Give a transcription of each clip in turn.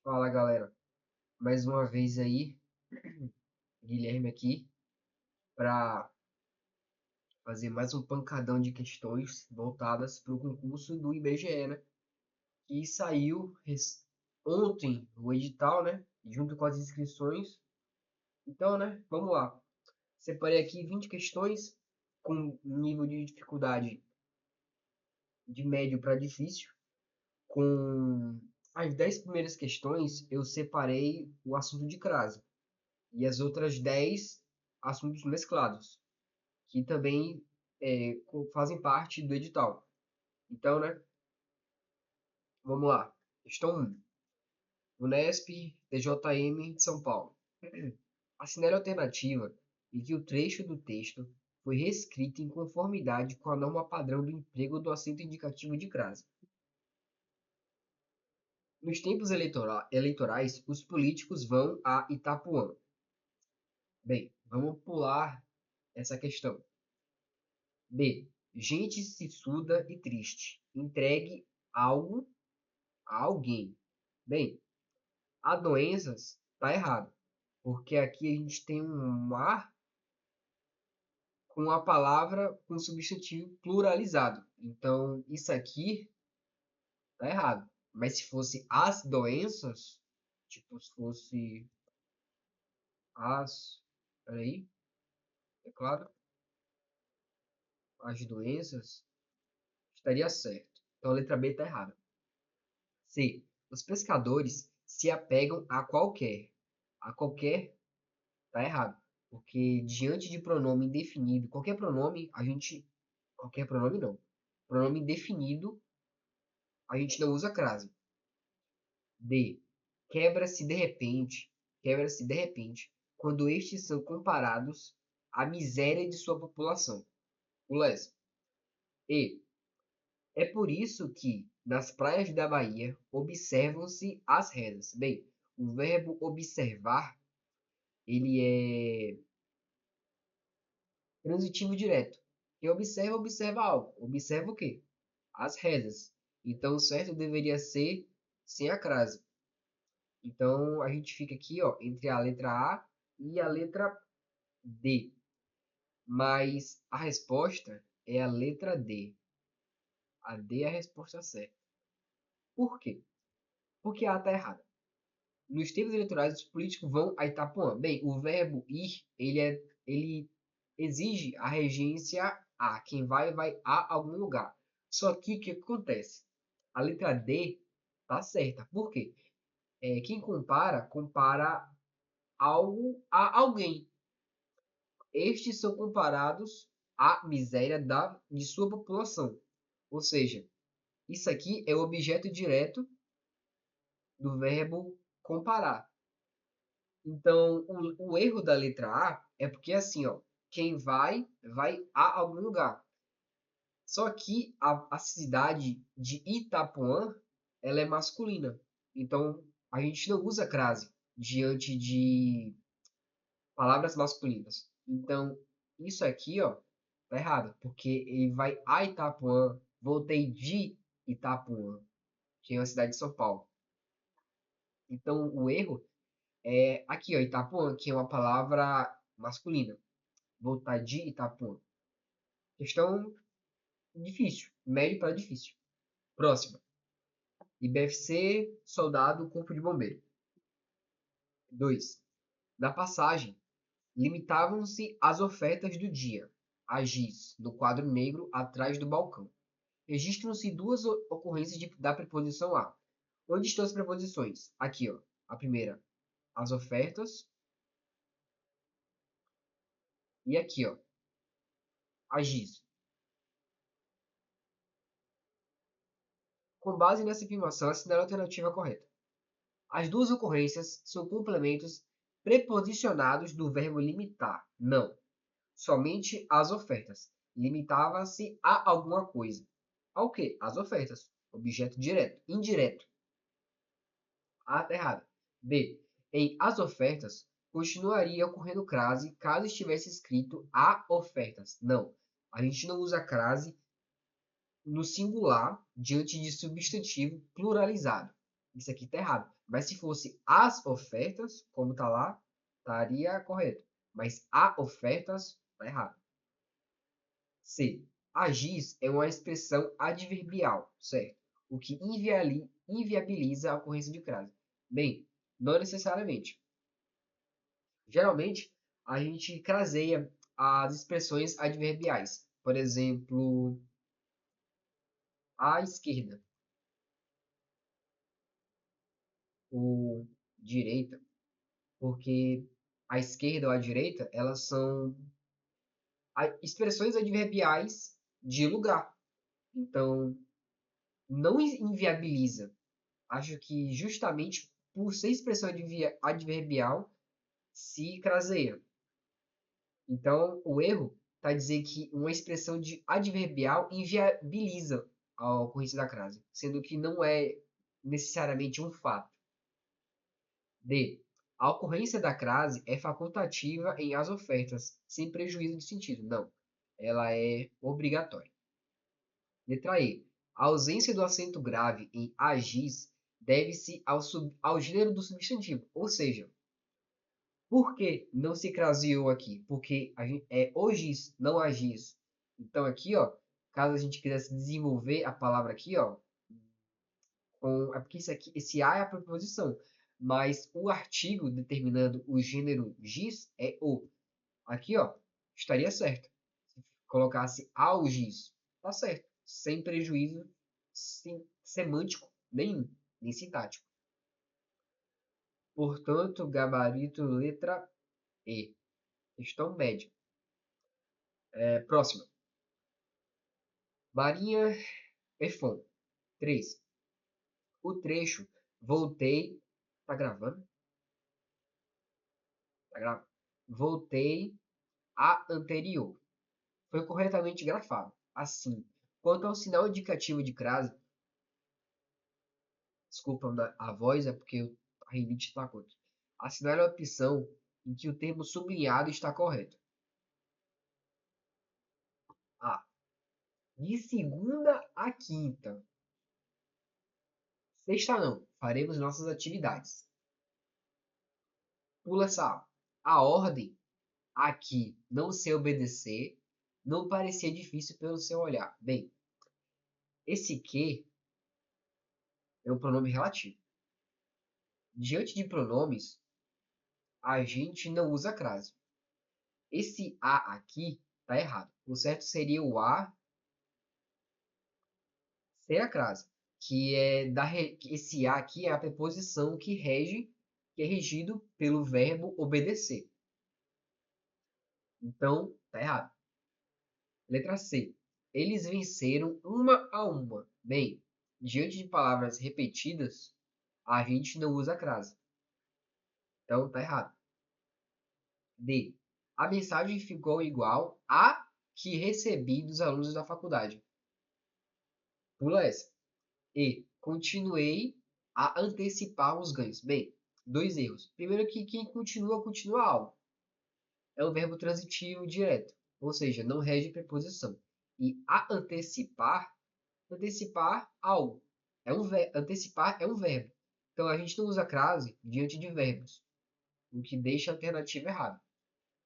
Fala galera, mais uma vez aí, Guilherme aqui, para fazer mais um pancadão de questões voltadas para o concurso do IBGE, né? Que saiu ontem o edital, né? Junto com as inscrições. Então, né? Vamos lá. Separei aqui 20 questões com nível de dificuldade de médio para difícil. Com as 10 primeiras questões, eu separei o assunto de crase e as outras 10 assuntos mesclados, que também fazem parte do edital. Então, né? Vamos lá. Questão 1. Unesp, TJM de São Paulo. Assinale a alternativa em que o trecho do texto foi reescrito em conformidade com a norma padrão do emprego do acento indicativo de crase. Nos tempos eleitorais, os políticos vão a Itapuã. Bem, vamos pular essa questão. B. Gente sissuda e triste. Entregue algo a alguém. Bem, a doenças tá errado, porque aqui a gente tem um mar com a palavra com substantivo pluralizado. Então, isso aqui tá errado. Mas se fosse as doenças, tipo, se fosse as. Peraí, é claro, as doenças, estaria certo. Então a letra B tá errada. C. Os pescadores se apegam a qualquer. A qualquer tá errado. Porque diante de pronome indefinido, qualquer pronome, a gente. Qualquer pronome não. Pronome indefinido, a gente não usa crase. D. Quebra-se de repente. Quebra-se de repente, quando estes são comparados à miséria de sua população. O les. E. É por isso que, nas praias da Bahia, observam-se as rezas. Bem, o verbo observar, ele é transitivo direto. Quem observa, observa algo. Observa o quê? As rezas. Então, o certo deveria ser sem a crase. Então, a gente fica aqui, ó, entre a letra A e a letra D. Mas a resposta é a letra D. A D é a resposta certa. Por quê? Porque a está errada. Nos tempos eleitorais, os políticos vão a Itapuã. Bem, o verbo ir, ele exige a regência a. Quem vai a algum lugar. Só que o que acontece? A letra D tá certa. Por quê? Quem compara algo a alguém. Estes são comparados à miséria de sua população. Ou seja, isso aqui é o objeto direto do verbo comparar. Então, o erro da letra A é porque assim, ó, quem vai a algum lugar. Só que a cidade de Itapuã, ela é masculina. Então, a gente não usa crase diante de palavras masculinas. Então, isso aqui, ó, tá errado, porque ele vai a Itapuã, voltei de Itapuã, que é uma cidade de São Paulo. Então, o erro é aqui, ó, Itapuã, que é uma palavra masculina. Voltar de Itapuã. Questão difícil, médio para difícil. Próxima. IBFC, soldado, corpo de bombeiro. 2. Na passagem, limitavam-se as ofertas do dia, a giz, no quadro negro atrás do balcão. Registram-se duas ocorrências da preposição a. Onde estão as preposições? Aqui, ó. A primeira, as ofertas. E aqui, ó, a giz. Com base nessa afirmação, assinale a alternativa correta. As duas ocorrências são complementos preposicionados do verbo limitar. Não. Somente as ofertas. Limitava-se a alguma coisa. Ao quê? As ofertas. Objeto direto. Indireto. A está errada. B. Em as ofertas, continuaria ocorrendo crase caso estivesse escrito a ofertas. Não. A gente não usa crase no singular diante de substantivo pluralizado. Isso aqui tá errado. Mas se fosse as ofertas, como tá lá, estaria correto. Mas a ofertas tá errado. C. Agis é uma expressão adverbial, certo? O que inviabiliza a ocorrência de crase. Bem, não necessariamente. Geralmente, a gente craseia as expressões adverbiais. Por exemplo, à esquerda ou direita, porque a esquerda ou a direita, elas são expressões adverbiais de lugar. Então, não inviabiliza. Acho que justamente por ser expressão adverbial, se craseia. Então, o erro está a dizer que uma expressão de adverbial inviabiliza a ocorrência da crase, sendo que não é necessariamente um fato. D. A ocorrência da crase é facultativa em as ofertas, sem prejuízo de sentido. Não, ela é obrigatória. Letra E. A ausência do acento grave em agis deve-se ao gênero do substantivo, ou seja, por que não se craseou aqui? Porque é ogis, não agis. Então aqui, ó, caso a gente quisesse desenvolver a palavra aqui, ó, é porque isso aqui, esse a é a preposição, mas o artigo determinando o gênero gis é o. Aqui, ó, estaria certo. Se colocasse ao giz, tá certo, sem prejuízo semântico nenhum, nem sintático. Portanto, gabarito letra E. Questão média. Próxima. Marinha Perfon. 3. O trecho voltei. Tá gravando? Tá gravando. Voltei a anterior. Foi corretamente grafado. Assim, quanto ao sinal indicativo de crase, desculpa a voz, é porque a rinite está aqui. Assinale a opção em que o termo sublinhado está correto. A. De segunda a quinta. Sexta não. Faremos nossas atividades. Pula essa A. A ordem aqui não se obedecer não parecia difícil pelo seu olhar. Bem, esse que é um pronome relativo. Diante de pronomes, a gente não usa crase. Esse a aqui está errado. O certo seria o a sem a crase, que é esse a aqui é a preposição que é regido pelo verbo obedecer. Então, está errado. Letra C. Eles venceram uma a uma. Bem, diante de palavras repetidas, a gente não usa crase. Então, tá errado. D. A mensagem ficou igual a que recebi dos alunos da faculdade. Pula essa. E. Continuei a antecipar os ganhos. Bem, dois erros. Primeiro que quem continua, continua algo. É um verbo transitivo direto, ou seja, não rege preposição. E a antecipar algo. Antecipar é um verbo. Então a gente não usa crase diante de verbos, o que deixa a alternativa errada.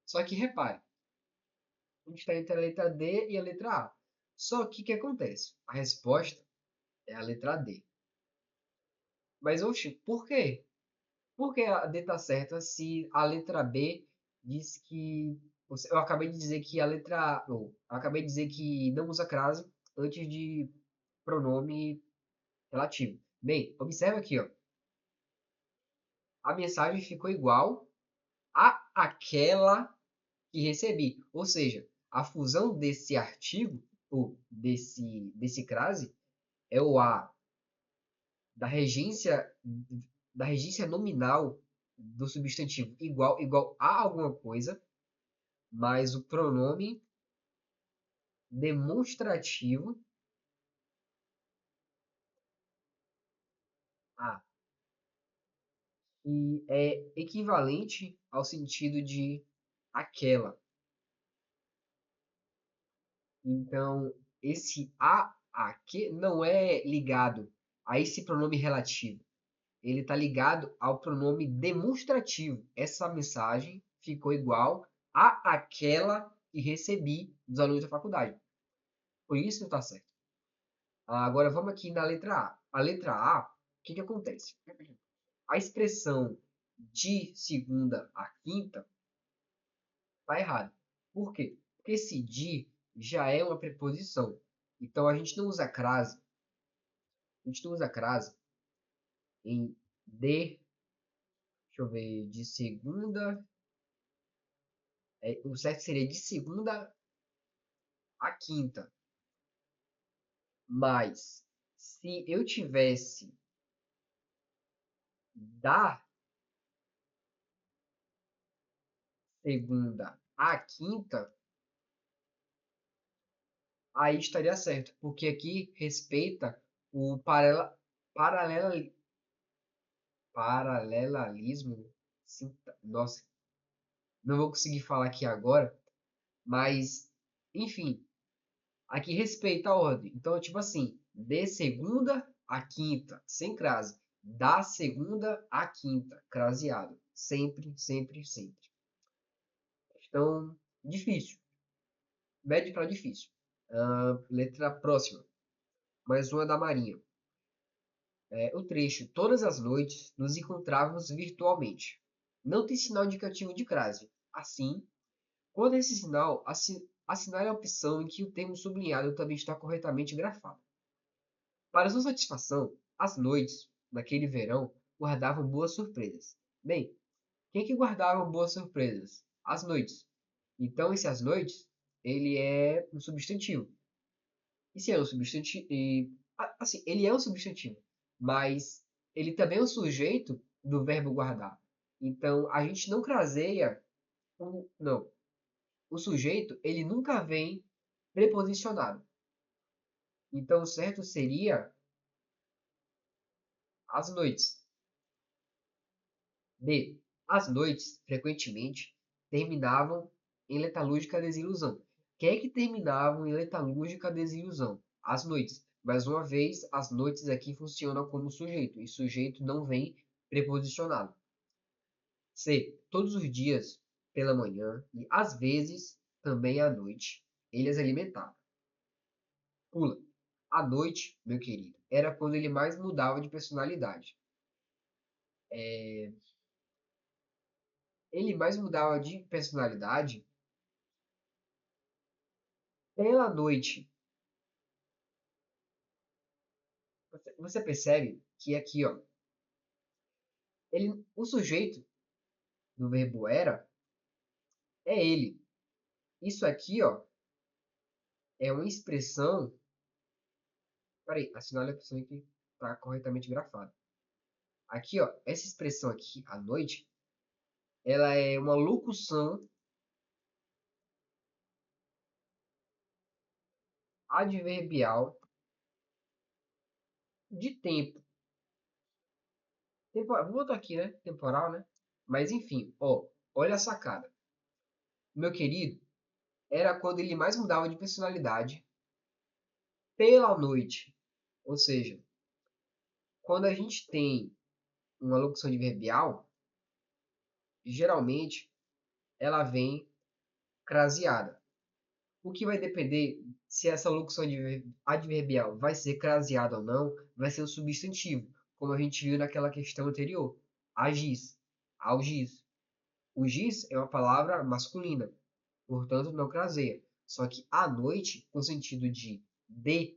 Só que repare, a gente está entre a letra D e a letra A. Só que o que acontece? A resposta é a letra D. Mas, oxe, por quê? Por que a D está certa se a letra B diz que. Eu acabei de dizer que a letra. Ou, eu acabei de dizer que não usa crase antes de pronome relativo. Bem, observa aqui, ó. A mensagem ficou igual a aquela que recebi. Ou seja, a fusão desse artigo, ou desse crase, é o a da regência, da regência nominal do substantivo igual a alguma coisa, mais o pronome demonstrativo a, que é equivalente ao sentido de aquela. Então, esse a aqui não é ligado a esse pronome relativo. ele está ligado ao pronome demonstrativo. Essa mensagem ficou igual a aquela que recebi dos alunos da faculdade. Por isso está certo. Agora vamos aqui na letra A. A letra A, o que que acontece? A expressão de segunda a quinta está errada. Por quê? Porque esse de já é uma preposição. Então a gente não usa crase. A gente não usa crase em de, deixa eu ver, de segunda. O certo seria de segunda a quinta. Mas se eu tivesse da segunda à quinta, aí estaria certo, porque aqui respeita o paralela, paralelismo. Nossa, não vou conseguir falar aqui agora, mas enfim, aqui respeita a ordem. Então, tipo assim, de segunda a quinta, sem crase. Da segunda à quinta, craseado. Sempre, sempre, sempre. Então, difícil. Médio para difícil. Letra próxima. Mais uma da Marinha. O trecho. Todas as noites nos encontrávamos virtualmente. Não tem sinal indicativo de crase. Assim, quando esse sinal, assinale a opção em que o termo sublinhado também está corretamente grafado. Para sua satisfação, as noites, naquele verão, guardavam boas surpresas. Bem, quem que guardava boas surpresas? As noites. Então, esse as noites, ele é um substantivo. E se é um substantivo, assim, ele é um substantivo, mas ele também é um sujeito do verbo guardar. Então, a gente não craseia, não. O sujeito, ele nunca vem preposicionado. Então, o certo seria as noites. B. As noites, frequentemente, terminavam em letalúrgica desilusão. Quem é que terminavam em letalúrgica desilusão? As noites. Mais uma vez, as noites aqui funcionam como sujeito, e sujeito não vem preposicionado. C. Todos os dias, pela manhã, e às vezes também à noite, ele as alimentava. Pula. À noite, meu querido, era quando ele mais mudava de personalidade. Ele mais mudava de personalidade pela noite. Você percebe que aqui, ó, o sujeito do verbo era é ele. Isso aqui, ó, é uma expressão. Peraí, assinale a opção que está corretamente grafada. Aqui, ó, essa expressão aqui, à noite, ela é uma locução adverbial de tempo. Vou botar aqui, né? Temporal, né? Mas enfim, ó, olha a sacada. Meu querido, era quando ele mais mudava de personalidade pela noite. Ou seja, quando a gente tem uma locução adverbial, geralmente ela vem craseada. O que vai depender se essa locução adverbial vai ser craseada ou não, vai ser o substantivo, como a gente viu naquela questão anterior. Agis, algis. O giz é uma palavra masculina, portanto não craseia. Só que à noite, com sentido de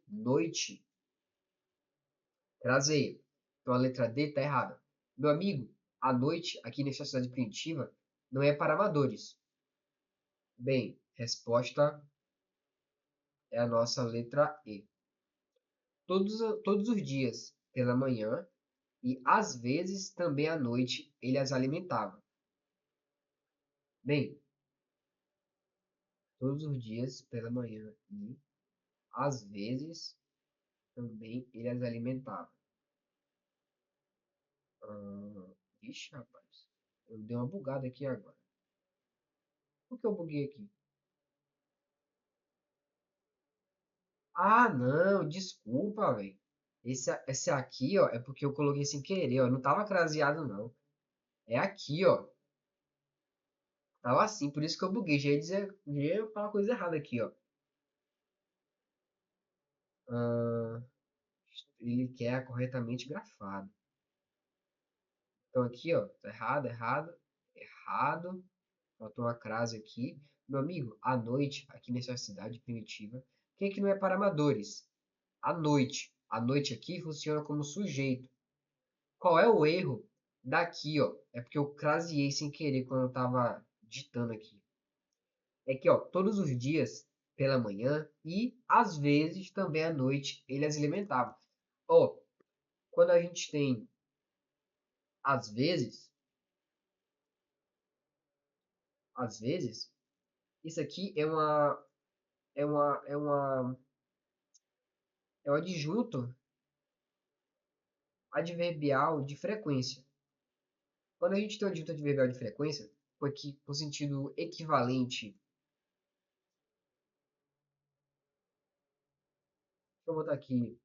noite, craseia. Então a letra D está errada. Meu amigo, à noite, aqui nessa cidade primitiva, não é para amadores. Bem, resposta é a nossa letra E. Todos os dias, pela manhã, e às vezes também à noite, ele as alimentava. Bem, todos os dias, pela manhã, e às vezes também ele as alimentava. Ixi, rapaz, eu dei uma bugada aqui agora. Por que eu buguei aqui? Ah, não, desculpa, velho. Esse aqui, ó, é porque eu coloquei sem querer, ó. Não tava craseado, não. É aqui, ó. Tava assim, por isso que eu buguei. Já ia falar coisa errada aqui, ó. Ah, ele quer corretamente grafado. Então aqui, ó, tá errado, errado, errado. Faltou uma crase aqui. Meu amigo, à noite, aqui nessa cidade primitiva, quem é que não é para amadores? À noite. À noite aqui funciona como sujeito. Qual é o erro daqui, ó? É porque eu craseei sem querer quando eu tava digitando aqui. É que, ó, todos os dias, pela manhã e às vezes também à noite, ele as alimentava. Ó, quando a gente tem às vezes, isso aqui é um adjunto adverbial de frequência. Quando a gente tem o adjunto adverbial de frequência, porque por sentido equivalente, deixa eu botar aqui,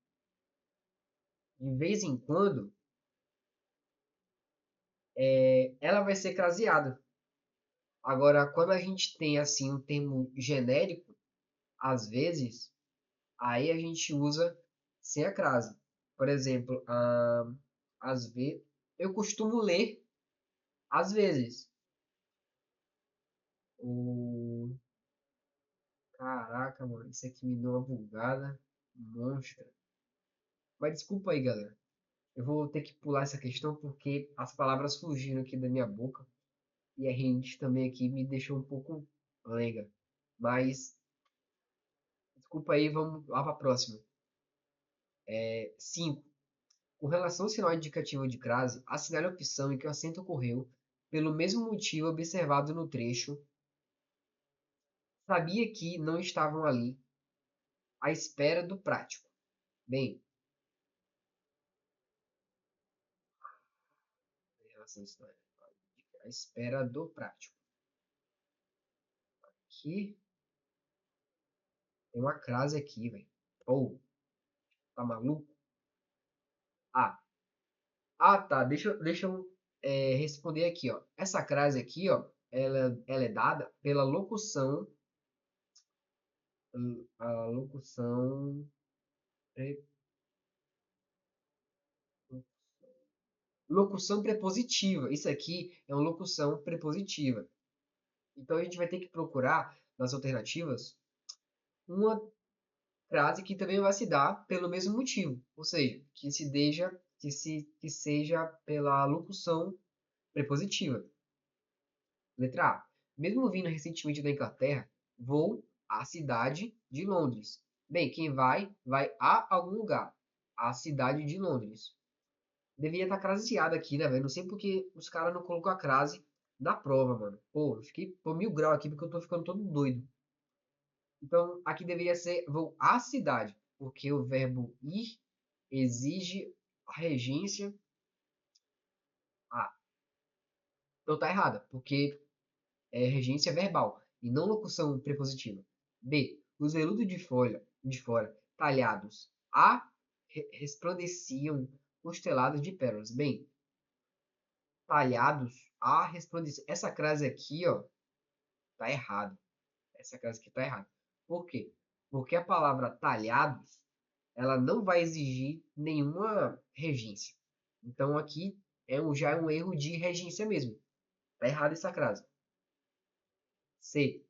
de vez em quando, ela vai ser craseada. Agora, quando a gente tem assim um termo genérico, às vezes, aí a gente usa sem a crase. Por exemplo, às vezes, eu costumo ler às vezes. O Caraca, mano, isso aqui me deu uma bugada monstra. Mas desculpa aí, galera. Eu vou ter que pular essa questão porque as palavras fugiram aqui da minha boca e a gente também aqui me deixou um pouco lenga. Mas desculpa aí, vamos lá para a próxima. 5. Com relação ao sinal indicativo de crase, assinale a opção em que o acento ocorreu pelo mesmo motivo observado no trecho. Sabia que não estavam ali à espera do prático. Bem, em relação a isso, à espera do prático. Aqui tem uma crase aqui, velho. Ou, tá maluco? Ah, tá. Deixa eu responder aqui, ó. Essa crase aqui, ó, ela é dada pela locução, a locução, pre- locução prepositiva. Isso aqui é uma locução prepositiva. Então a gente vai ter que procurar nas alternativas uma frase que também vai se dar pelo mesmo motivo, ou seja, que seja pela locução prepositiva. Letra A. Mesmo vindo recentemente da Inglaterra, vou à cidade de Londres. Bem, quem vai a algum lugar. A cidade de Londres. Deveria estar craseado aqui, né, velho? Não sei porque os caras não colocam a crase na prova, mano. Pô, eu fiquei por 1000 graus aqui porque eu tô ficando todo doido. Então, aqui deveria ser vou à cidade, porque o verbo ir exige a regência a. Então tá errada, porque é regência verbal e não locução prepositiva. B. Os veludos de fora, talhados a resplandeciam constelados de pérolas. Bem, talhados a resplandeciam. Essa crase aqui, ó, tá errada. Essa crase aqui tá errada. Por quê? Porque a palavra talhados, ela não vai exigir nenhuma regência. Então aqui já é um erro de regência mesmo. Tá errada essa crase. C.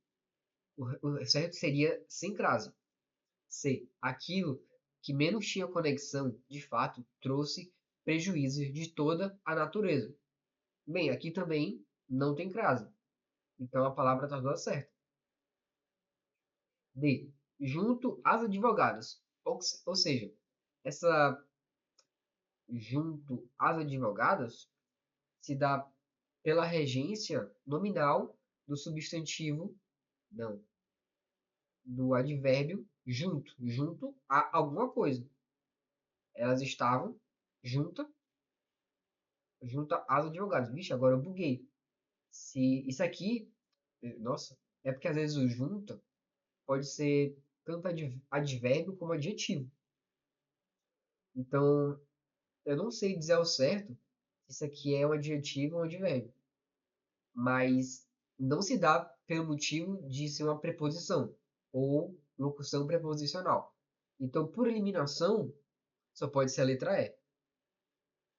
O certo seria sem crase. C. Aquilo que menos tinha conexão, de fato, trouxe prejuízos de toda a natureza. Bem, aqui também não tem crase. Então a palavra está toda certa. D. Junto às advogadas. Ou seja, essa junto às advogadas se dá pela regência nominal do substantivo, não, do advérbio junto a alguma coisa. Elas estavam juntas junta às advogadas. Vixe, agora eu buguei. Se isso aqui, nossa, é porque às vezes o junta pode ser tanto advérbio como adjetivo. Então, eu não sei dizer ao certo se isso aqui é um adjetivo ou um advérbio, mas não se dá pelo motivo de ser uma preposição ou locução preposicional. Então, por eliminação, só pode ser a letra E,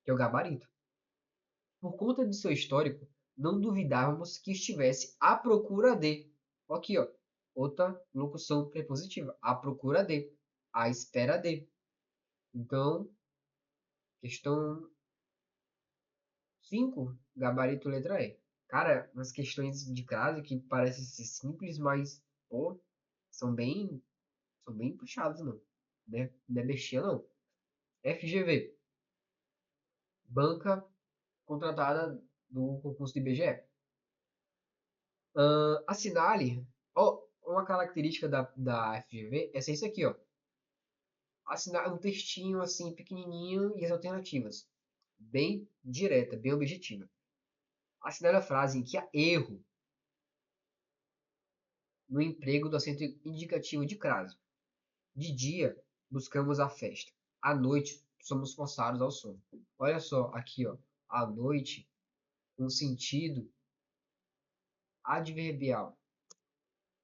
que é o gabarito. Por conta de seu histórico, não duvidávamos que estivesse à procura de. Aqui, ó, outra locução prepositiva. À procura de. À espera de. Então, questão 5, gabarito letra E. Cara, umas questões de crase que parecem ser simples, mas, pô, são bem, são bem puxadas, mano. Não é bestinha, não. FGV. Banca contratada do concurso do IBGE. Assinale. Ó, uma característica da FGV é ser isso aqui, ó. Assinar um textinho assim, pequenininho e as alternativas. Bem direta, bem objetiva. Assinale a frase em que há erro no emprego do acento indicativo de crase. De dia, buscamos a festa. À noite, somos forçados ao sono. Olha só, aqui, ó. À noite, um sentido adverbial.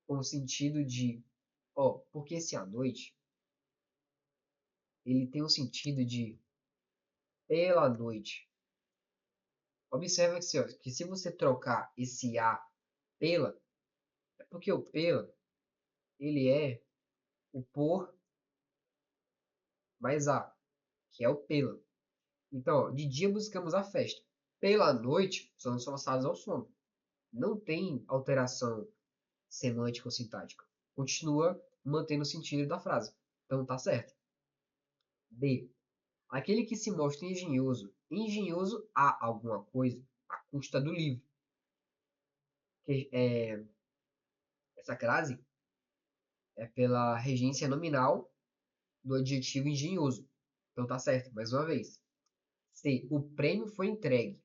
Com o sentido de, ó, porque esse à noite, ele tem o sentido de pela noite. Observa que se você trocar esse a pela, é porque o pela, ele é o por mais a, que é o pela. Então, ó, de dia buscamos a festa. Pela noite, somos forçados ao sono. Não tem alteração semântica ou sintática. Continua mantendo o sentido da frase. Então tá certo. D. Aquele que se mostra engenhoso. Engenhoso a alguma coisa à custa do livro. Essa crase é pela regência nominal do adjetivo engenhoso. Então tá certo, mais uma vez. C. O prêmio foi entregue.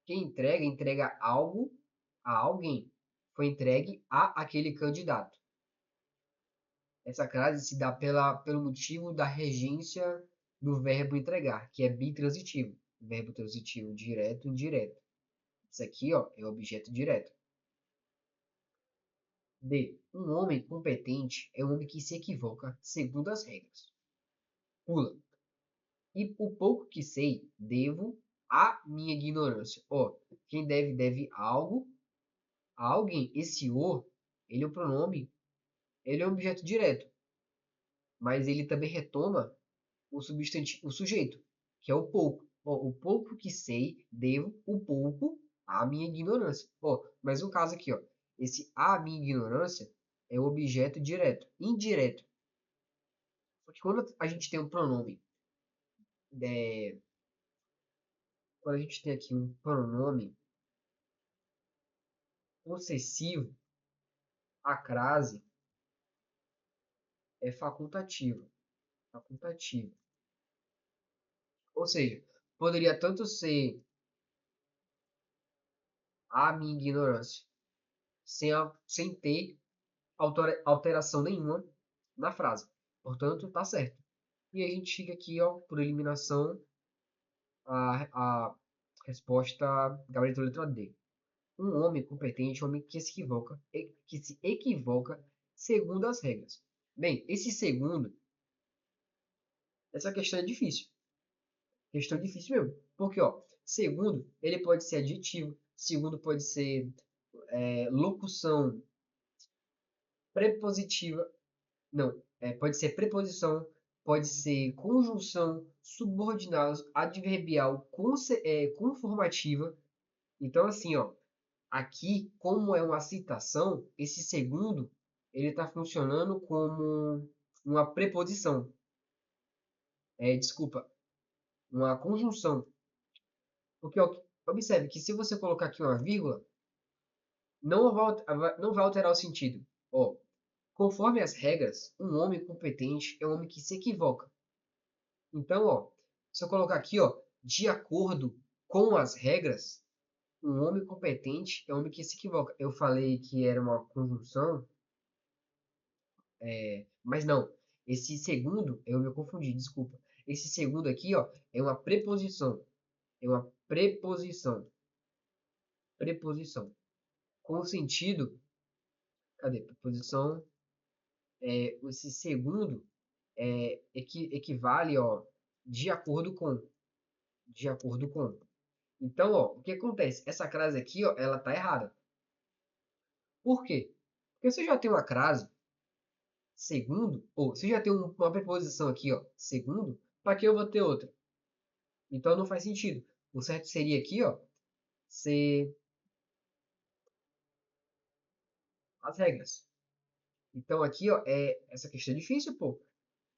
Quem entrega, entrega algo a alguém. Foi entregue a aquele candidato. Essa crase se dá pelo motivo da regência do verbo entregar, que é bitransitivo. Verbo transitivo direto e indireto. Isso aqui, ó, é objeto direto. D. Um homem competente é um homem que se equivoca segundo as regras. Pula. E o pouco que sei, devo à minha ignorância. Ó, quem deve algo a alguém. Esse o, ele é o pronome, ele é um objeto direto, mas ele também retoma o substantivo, o sujeito, que é o pouco. Ó, o pouco que sei, devo o pouco à minha ignorância. Ó, mais um caso aqui, ó. Esse à minha ignorância é o objeto direto, indireto. Só que quando a gente tem um pronome, é, quando a gente tem aqui um pronome possessivo, a crase é facultativa. Facultativa. Ou seja, poderia tanto ser a minha ignorância, sem ter alteração nenhuma na frase. Portanto, tá certo. E a gente fica aqui, ó, por eliminação, a resposta gabarito letra D. Um homem competente é um homem que se equivoca segundo as regras. Bem, esse segundo, essa questão é difícil. Questão difícil mesmo. Porque, ó, segundo, ele pode ser adjetivo, segundo pode ser locução prepositiva, não, pode ser preposição, pode ser conjunção, subordinados, adverbial, conformativa. Então, assim, ó, aqui, como é uma citação, esse segundo, ele está funcionando como uma preposição. Desculpa, uma conjunção. Porque, ó, observe que se você colocar aqui uma vírgula, não vai alterar o sentido. Ó, conforme as regras, um homem competente é um homem que se equivoca. Então, ó, se eu colocar aqui, ó, de acordo com as regras, um homem competente é um homem que se equivoca. Eu falei que era uma conjunção, mas não. Esse segundo, eu me confundi, desculpa. Esse segundo aqui, ó, é uma preposição. É uma preposição. Preposição. Com o sentido. Cadê? Preposição. Esse segundo equivale, ó, de acordo com. De acordo com. Então, ó, o que acontece? Essa crase aqui, ó, ela tá errada. Por quê? Porque você já tem uma crase, segundo, ou você já tem uma preposição aqui, ó, segundo, para que eu vou ter outra? Então não faz sentido. O certo seria aqui, ó, ser as regras. Então aqui, ó, essa questão é difícil, pô.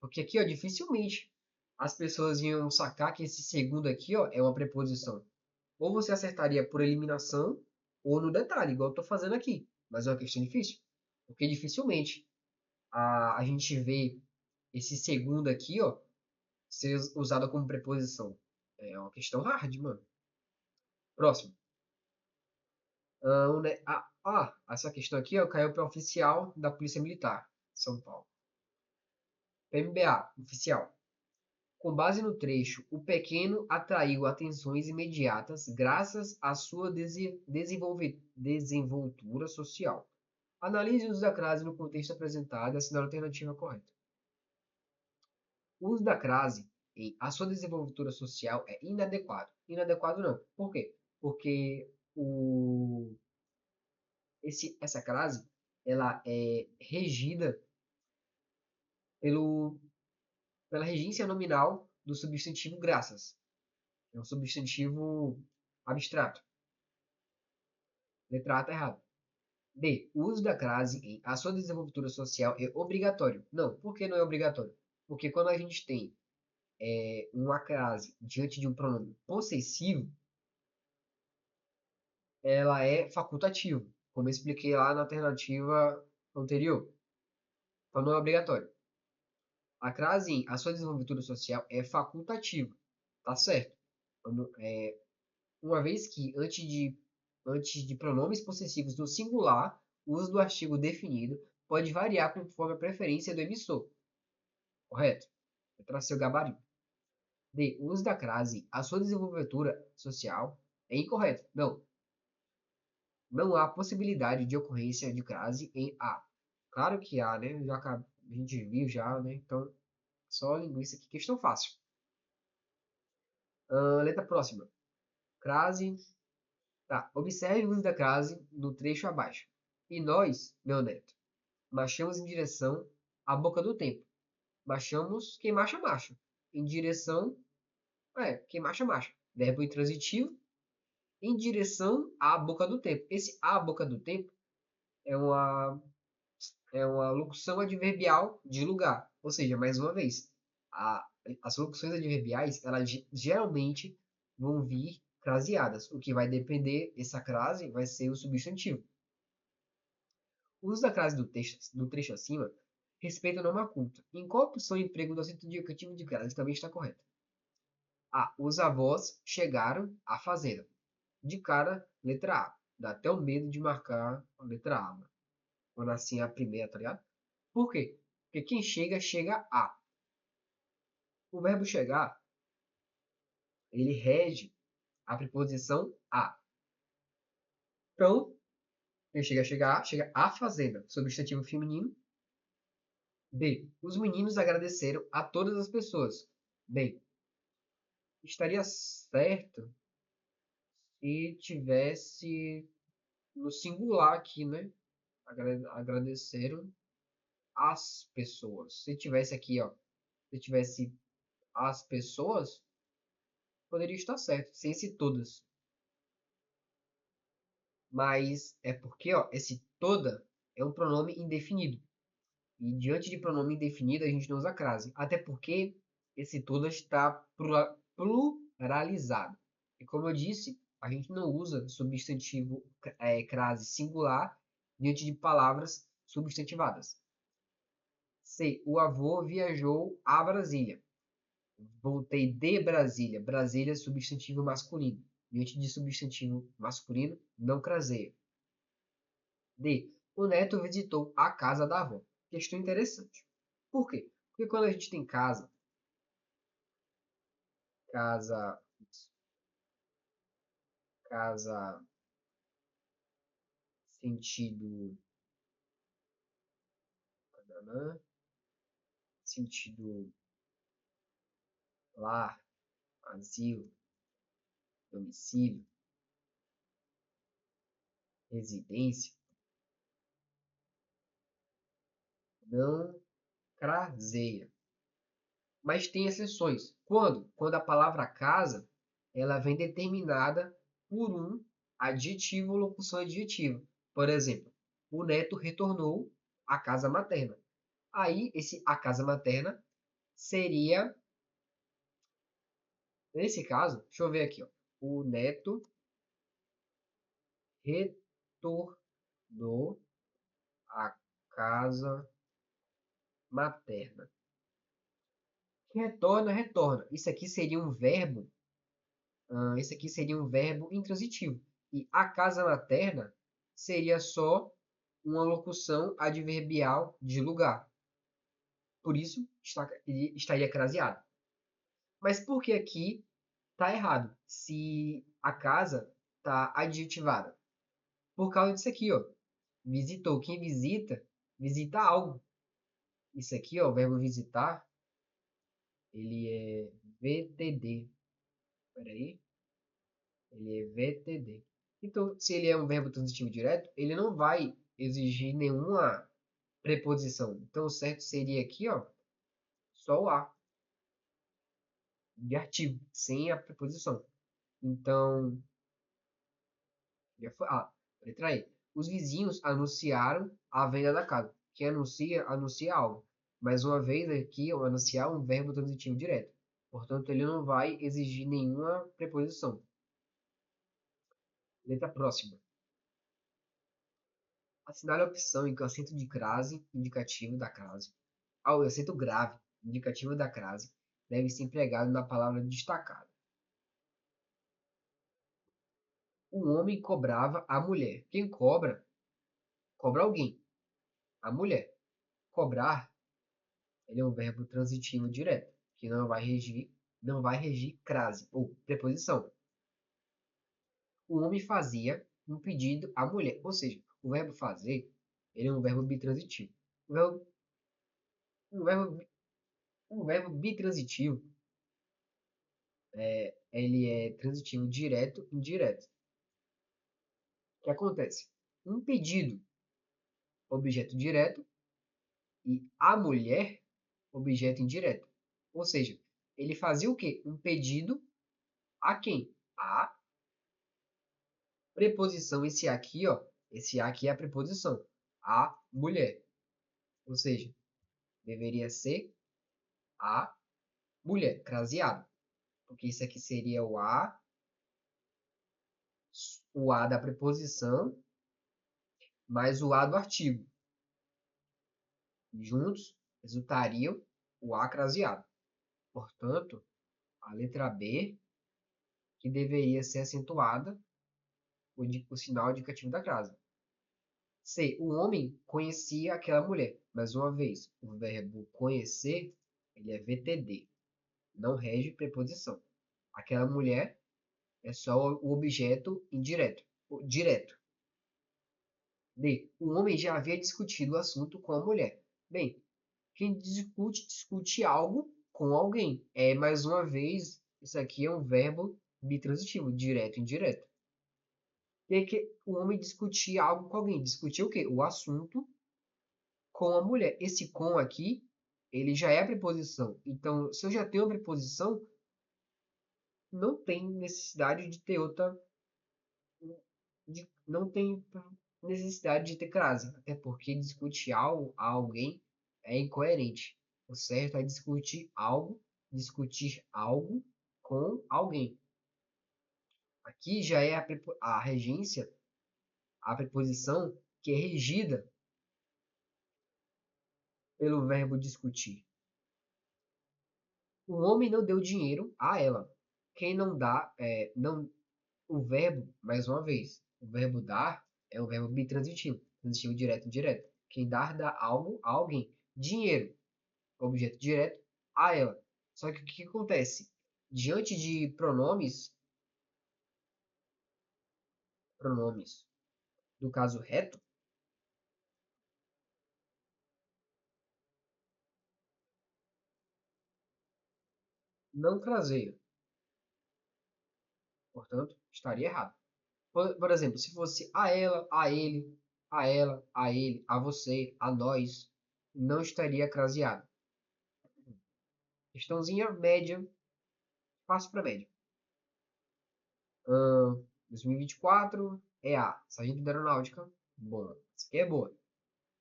Porque aqui, ó, dificilmente as pessoas iam sacar que esse segundo aqui, ó, é uma preposição. Ou você acertaria por eliminação, ou no detalhe, igual eu tô fazendo aqui. Mas é uma questão difícil. Porque dificilmente a gente vê esse segundo aqui, ó, ser usado como preposição. É uma questão hard, mano. Próximo. Essa questão aqui, ó, caiu para oficial da Polícia Militar, São Paulo. PMBA, oficial. Com base no trecho, o pequeno atraiu atenções imediatas graças à sua desenvoltura social. Analise o uso da crase no contexto apresentado e assine a alternativa correta. O uso da crase em a sua desenvoltura social é inadequado. Inadequado não. Por quê? Porque essa crase ela é regida pelo, pela regência nominal do substantivo graças. É um substantivo abstrato. Letra A está errada. B. O uso da crase em a sua desenvoltura social é obrigatório. Não, por que não é obrigatório? Porque quando a gente tem uma crase diante de um pronome possessivo, ela é facultativa, como eu expliquei lá na alternativa anterior. Então não é obrigatório. A crase em a sua desenvoltura social é facultativa, tá certo? Uma vez que antes de pronomes possessivos no singular, o uso do artigo definido pode variar conforme a preferência do emissor. Correto? Para seu gabarito. D. O uso da crase a sua desenvoltura social é incorreto. Não. Não há possibilidade de ocorrência de crase em A. Claro que há, né? A gente viu já, né? Então, só linguiça aqui, questão fácil. Letra próxima. Crase. Tá. Observe o uso da crase no trecho abaixo. E nós, meu neto, marchamos em direção à boca do tempo. Marchamos, quem marcha, marcha. Em direção, quem marcha, marcha. Verbo intransitivo, em direção à boca do tempo. Esse à boca do tempo é uma locução adverbial de lugar. Ou seja, mais uma vez, a, as locuções adverbiais, elas geralmente vão vir craseadas. O que vai depender, essa crase vai ser o substantivo. O uso da crase do trecho acima respeita a norma culta. Em qual opção emprego do acento indicativo de crase também está correta? A. Os avós chegaram à fazenda. De cara, letra A. Dá até o medo de marcar a letra A, mano. Quando assim é a primeira, tá ligado? Por quê? Porque quem chega, chega a. O verbo chegar, ele rege a preposição a. Então, quem chega, chega a fazenda. Substantivo feminino. B. Os meninos agradeceram a todas as pessoas. Bem, estaria certo se tivesse no singular aqui, né? Agradeceram as pessoas. Se tivesse aqui, ó, se tivesse as pessoas, poderia estar certo, sem esse todas. Mas é porque, ó, esse toda é um pronome indefinido. E diante de pronome indefinido, a gente não usa crase. Até porque esse toda está pluralizado. E como eu disse, a gente não usa substantivo crase singular diante de palavras substantivadas. C. O avô viajou a Brasília. Voltei de Brasília. Brasília é substantivo masculino. Diante de substantivo masculino, não craseia. D. O neto visitou a casa da avó. Questão interessante. Por quê? Porque quando a gente tem casa, casa, casa, sentido, tananã, sentido lar, asilo, domicílio, residência, não craseia. Mas tem exceções. Quando? Quando a palavra casa, ela vem determinada por um adjetivo ou locução adjetiva. Por exemplo, o neto retornou à casa materna. Aí, a casa materna seria, nesse caso, deixa eu ver aqui, ó. O neto retornou à casa materna. Retorna, retorna. Isso aqui seria um verbo intransitivo. E a casa materna seria só uma locução adverbial de lugar. Por isso, ele estaria craseado. Mas por que aqui está errado? Se a casa está adjetivada. Por causa disso aqui, ó. Visitou. Quem visita, visita algo. Isso aqui, ó, o verbo visitar, ele é VTD. Espera aí. Ele é VTD. Então, se ele é um verbo transitivo direto, ele não vai exigir nenhuma preposição. Então, o certo seria aqui, ó, só o a de artigo, sem a preposição. Então, já foi, letra E. Os vizinhos anunciaram a venda da casa. Quem anuncia, anuncia algo. Mais uma vez aqui, o anunciar é um verbo transitivo direto. Portanto, ele não vai exigir nenhuma preposição. Letra próxima. Assinale a opção em que o acento de crase indicativo da crase, o acento grave indicativo da crase, deve ser empregado na palavra destacada. O homem cobrava a mulher. Quem cobra? Cobra alguém. A mulher. Cobrar, ele é um verbo transitivo direto, que não vai regir crase ou preposição. O homem fazia um pedido à mulher. Ou seja, o verbo fazer, ele é um verbo bitransitivo. Um verbo, um verbo bitransitivo, ele é transitivo direto e indireto. O que acontece? Um pedido, objeto direto, e a mulher, objeto indireto. Ou seja, ele fazia o quê? Um pedido a quem? A preposição, esse aqui, ó, esse aqui é a preposição, a mulher. Ou seja, deveria ser a mulher, craseado. Porque isso aqui seria o a da preposição, mais o a do artigo. Juntos resultariam o a craseado. Portanto, a letra B, que deveria ser acentuada, o sinal indicativo da crase. C. O homem conhecia aquela mulher. Mais uma vez, o verbo conhecer, ele é VTD. Não rege preposição. Aquela mulher é só o objeto indireto. Direto. D. O homem já havia discutido o assunto com a mulher. Bem, quem discute algo com alguém. Mais uma vez, isso aqui é um verbo bitransitivo, direto e indireto. Que o homem discutia algo com alguém. Discutir o quê? O assunto com a mulher. Esse com aqui, ele já é a preposição. Então, se eu já tenho a preposição, não tem necessidade de ter outra. Não tem necessidade de ter crase. Até porque discutir algo a alguém é incoerente. O certo é discutir algo com alguém. Aqui já é a regência, a preposição que é regida pelo verbo discutir. O homem não deu dinheiro a ela. Quem não dá, não, o verbo, mais uma vez, o verbo dar é um verbo bitransitivo, transitivo direto e indireto. Quem dá algo a alguém. Dinheiro, objeto direto, a ela. Só que o que acontece? diante de pronomes do caso reto, não craseia. Portanto, estaria errado. Por exemplo, se fosse a ela, a ele, a ela, a ele, a você, a nós, não estaria craseado. Questãozinha média, fácil para média. 2024 é A. Sargento da Aeronáutica. Boa. Isso aqui é boa.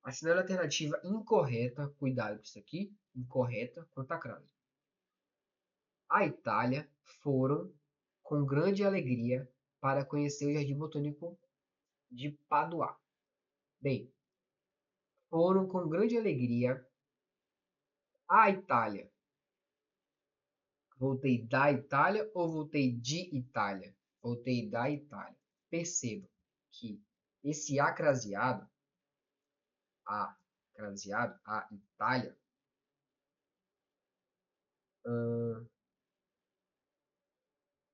Assinale a alternativa incorreta. Cuidado com isso aqui. Incorreta quanto a crase. A Itália foram com grande alegria para conhecer o Jardim Botânico de Padoá. Bem, foram com grande alegria a Itália. Voltei da Itália ou voltei de Itália? Voltei da Itália. Perceba que esse acraseado, a Itália,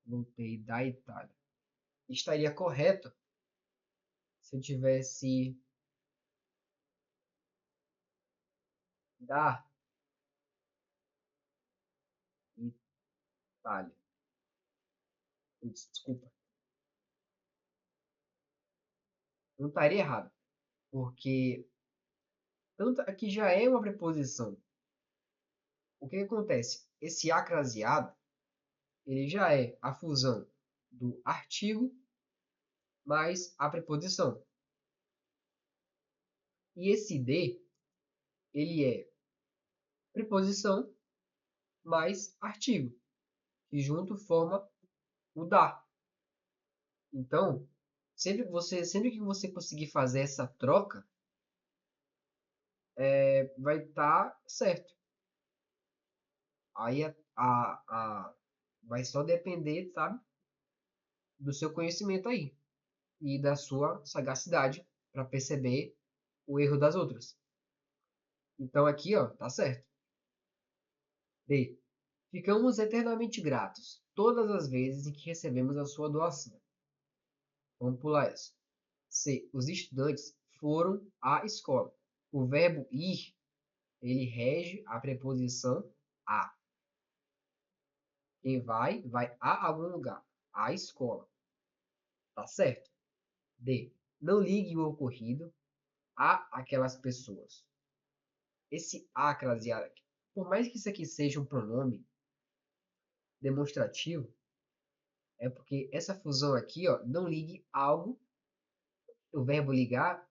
voltei da Itália. Estaria correto se eu tivesse da Itália. Desculpa. Não estaria errado, porque tanto aqui já é uma preposição. O que acontece? Esse acraseado, ele já é a fusão do artigo mais a preposição. E esse de, ele é preposição mais artigo, que junto forma o da. Então, sempre que você conseguir fazer essa troca, vai estar certo. Aí vai só depender, sabe, do seu conhecimento aí e da sua sagacidade para perceber o erro das outras. Então aqui, ó, tá certo. B. Ficamos eternamente gratos todas as vezes em que recebemos a sua doação. Vamos pular essa. C. Os estudantes foram à escola. O verbo ir, ele rege a preposição a. Quem vai a algum lugar. À escola. Tá certo? D. Não ligue o ocorrido a aquelas pessoas. Esse a craseado aqui, por mais que isso aqui seja um pronome demonstrativo, é porque essa fusão aqui, ó, não ligue algo, o verbo ligar,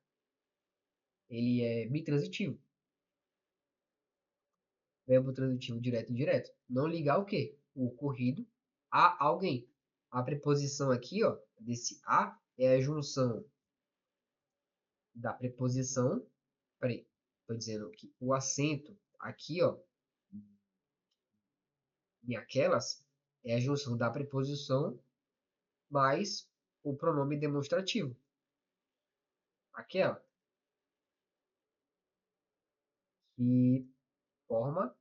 ele é bitransitivo. Verbo transitivo direto e indireto. Não ligar o quê? O ocorrido a alguém. A preposição aqui, ó, desse a, é a junção da preposição. Peraí, estou dizendo que o acento aqui, ó, em aquelas, é a junção da preposição mais o pronome demonstrativo. Aquela que forma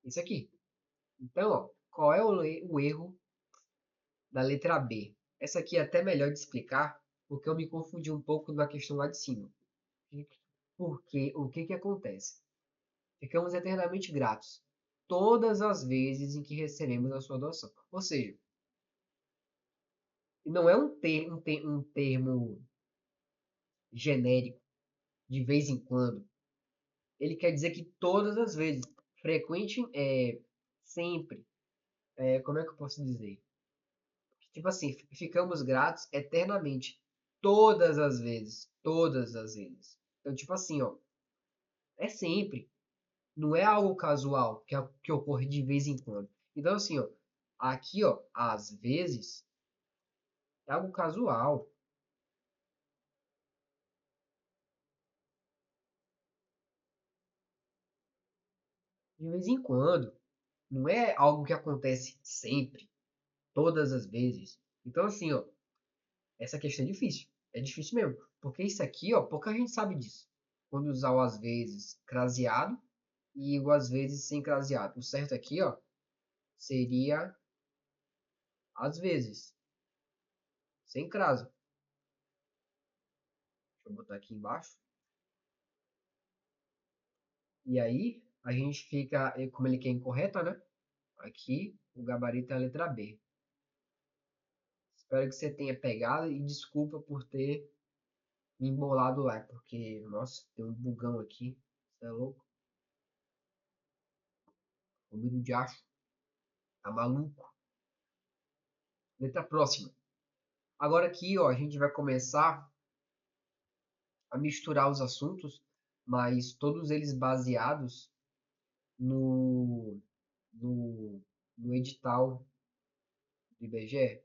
isso aqui. Então, ó, qual é o erro da letra B? Essa aqui é até melhor de explicar, porque eu me confundi um pouco na questão lá de cima. Porque o que que acontece? Ficamos eternamente gratos todas as vezes em que recebemos a sua doação. Ou seja, não é um termo genérico, de vez em quando. Ele quer dizer que todas as vezes. Frequente é sempre. Como é que eu posso dizer? Tipo assim, ficamos gratos eternamente. Todas as vezes. Todas as vezes. Então, tipo assim, ó. É sempre. Não é algo casual que ocorre de vez em quando. Então, assim, ó. Aqui, ó. Às vezes. É algo casual. De vez em quando. Não é algo que acontece sempre. Todas as vezes. Então, assim, ó. Essa questão é difícil. É difícil mesmo. Porque isso aqui, ó. Pouca gente sabe disso. Quando usar o às vezes craseado e o às vezes sem craseado. O certo aqui, ó, seria às vezes, sem crase. Deixa eu botar aqui embaixo. E aí, a gente fica, como ele quer incorreta, né? Aqui, o gabarito é a letra B. Espero que você tenha pegado e desculpa por ter me embolado lá, porque, nossa, tem um bugão aqui. Você é louco? Comigo de acho. Tá maluco? Letra próxima. Agora aqui, ó, a gente vai começar a misturar os assuntos, mas todos eles baseados no, no, no edital do IBGE.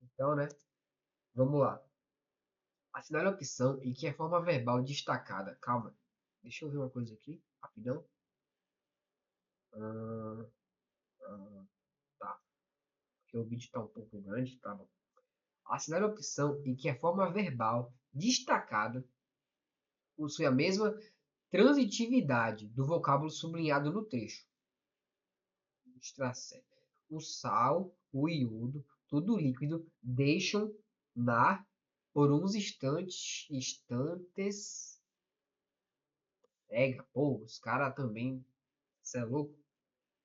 Então, né? Vamos lá. Assinale a opção em que a forma verbal destacada. Calma. Deixa eu ver uma coisa aqui, rapidão. Ah, ah, tá. Porque o vídeo está um pouco grande, tá bom. Assinale a opção em que a forma verbal destacada possui a mesma transitividade do vocábulo sublinhado no trecho. O sal, o iodo, tudo líquido, deixam na por uns instantes. Cega, pô, os caras também, cê é louco?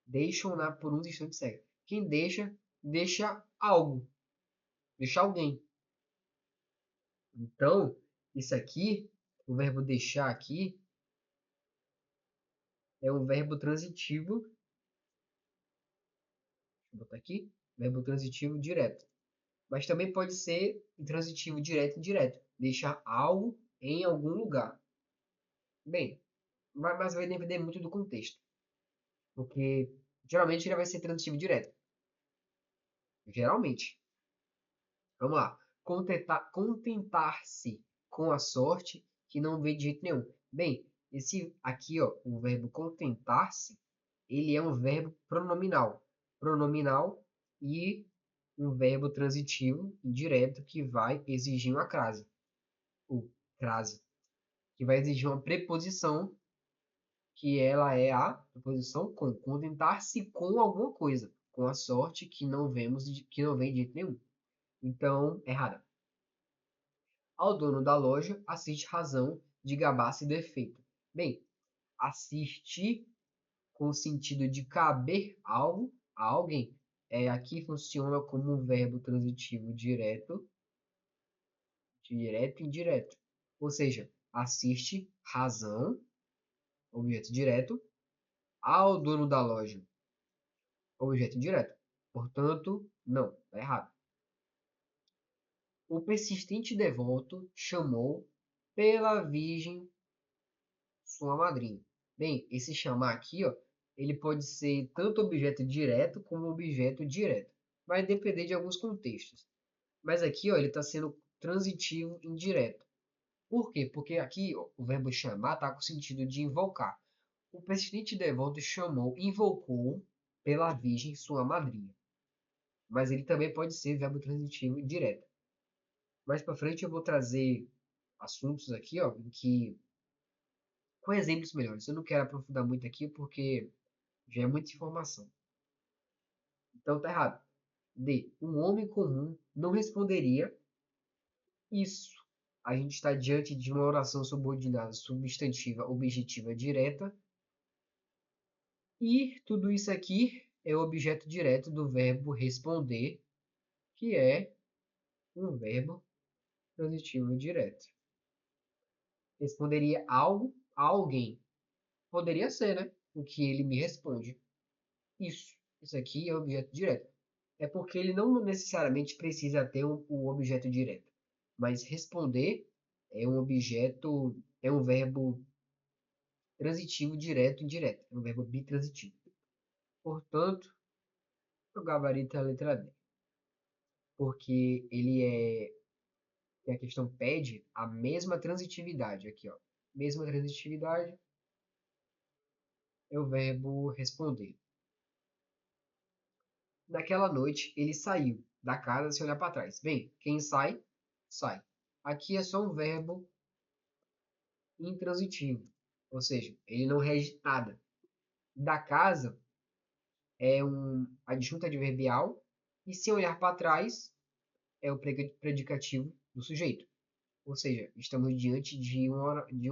Deixam na por uns instantes cega. Quem deixa, deixa algo, deixa alguém. Então, isso aqui, o verbo deixar aqui, é um verbo transitivo. Deixa eu botar aqui, verbo transitivo direto. Mas também pode ser intransitivo direto e indireto. Deixar algo em algum lugar. Bem, mas vai depender muito do contexto. Porque geralmente ele vai ser transitivo direto. Geralmente. Vamos lá. Contentar-se com a sorte que não vem de jeito nenhum. Bem, esse aqui, ó, o verbo contentar-se, ele é um verbo pronominal. Pronominal e um verbo transitivo indireto que vai exigir uma crase. O crase. Que vai exigir uma preposição, que ela é a preposição com. Contentar-se com alguma coisa. Com a sorte que não vemos, que não vem de jeito nenhum. Então, errada. Ao dono da loja, assiste razão de gabar-se do efeito. Bem, assistir com o sentido de caber algo a alguém, aqui funciona como um verbo transitivo direto, direto e indireto. Ou seja, assiste razão, objeto direto, ao dono da loja, objeto indireto. Portanto, não, está errado. O persistente devoto chamou pela Virgem sua madrinha. Bem, esse chamar aqui, ó, ele pode ser tanto objeto direto como objeto direto. Vai depender de alguns contextos. Mas aqui, ó, ele está sendo transitivo indireto. Por quê? Porque aqui, ó, o verbo chamar está com o sentido de invocar. O persistente devoto chamou, invocou pela Virgem sua madrinha. Mas ele também pode ser verbo transitivo direto. Mais para frente eu vou trazer assuntos aqui, ó, em que com exemplos melhores. Eu não quero aprofundar muito aqui porque já é muita informação. Então tá errado. D. Um homem comum não responderia isso. A gente está diante de uma oração subordinada substantiva objetiva direta. E tudo isso aqui é o objeto direto do verbo responder, que é um verbo transitivo direto. Responderia algo a alguém. Poderia ser, né? O que ele me responde. Isso aqui é objeto direto. É porque ele não necessariamente precisa ter o objeto direto. Mas responder é um objeto, é um verbo transitivo direto e indireto. É um verbo bitransitivo. Portanto, o gabarito é a letra D. Porque ele a questão pede a mesma transitividade aqui, ó. Mesma transitividade é o verbo responder. Naquela noite, ele saiu da casa sem olhar para trás. Bem, quem sai, sai. Aqui é só um verbo intransitivo, ou seja, ele não rege nada. Da casa é um adjunto adverbial e se olhar para trás é o predicativo do sujeito. Ou seja, estamos diante de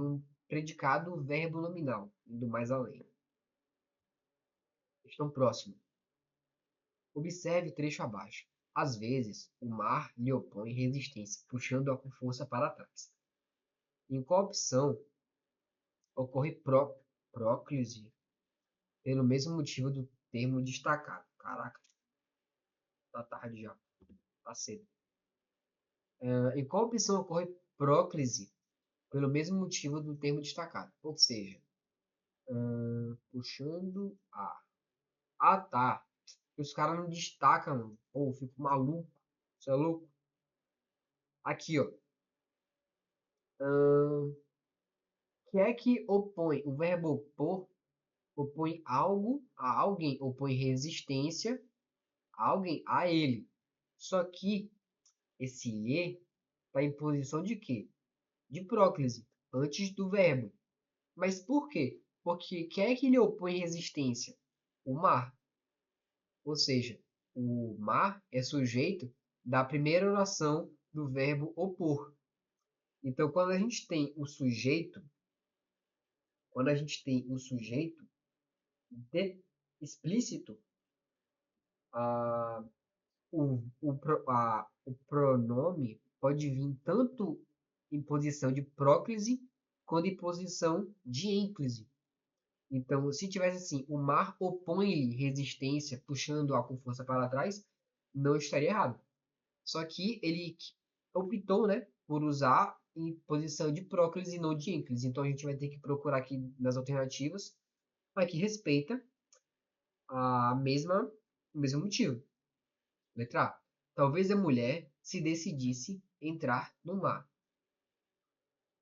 um predicado verbo nominal, indo mais além. Questão próxima. Observe o trecho abaixo. Às vezes, o mar lhe opõe resistência, puxando-a com força para trás. Em qual opção ocorre próclise pelo mesmo motivo do termo destacado? Caraca, tá tarde já, tá cedo. Em qual opção ocorre próclise pelo mesmo motivo do termo destacado? Ou seja, puxando a. Ah, tá. Os caras não destacam, mano. Pô, eu fico maluco. Você é louco? Aqui, ó. Que é que opõe? O verbo opor opõe algo a alguém, opõe resistência a alguém, a ele. Só que esse e está em posição de quê? De próclise, antes do verbo. Mas por quê? Porque quem é que lhe opõe resistência? O mar. Ou seja, o mar é sujeito da primeira oração do verbo opor. Então, quando a gente tem o sujeito explícito, a, o pronome pode vir tanto em posição de próclise quanto em posição de ênclise. Então, se tivesse assim, o mar opõe-lhe resistência, puxando-a com força para trás, não estaria errado. Só que ele optou, né, por usar em posição de próclise e não de ênclise. Então, a gente vai ter que procurar aqui nas alternativas, mas que respeita o mesmo motivo. Letra A. Talvez a mulher entrar no mar.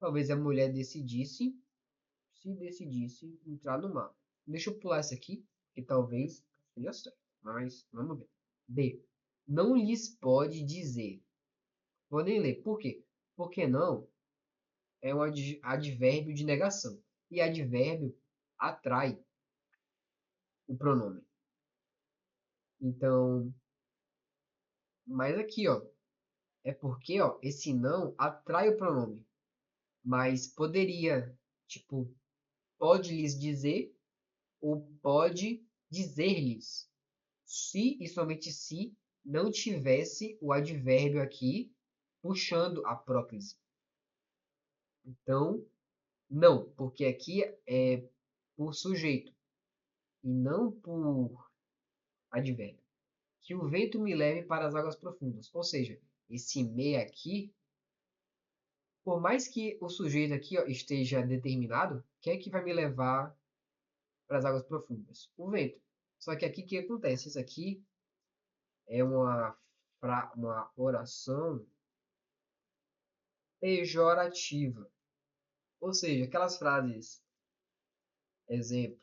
Talvez a mulher se decidisse entrar no mar. Deixa eu pular isso aqui, que talvez seja certo. Mas vamos ver. B. Não lhes pode dizer. Vou nem ler. Por quê? Porque não é um advérbio de negação. E advérbio atrai o pronome. Então, mas aqui, ó, é porque, ó, esse não atrai o pronome. Mas poderia, tipo, pode lhes dizer ou pode dizer-lhes. Se e somente se não tivesse o advérbio aqui puxando a próclise. Então, não, porque aqui é por sujeito e não por advérbio. Que o vento me leve para as águas profundas. Ou seja, esse me aqui, por mais que o sujeito aqui ó, esteja determinado, quem é que vai me levar para as águas profundas? O vento. Só que aqui o que acontece? Isso aqui é uma oração pejorativa. Ou seja, aquelas frases, exemplo,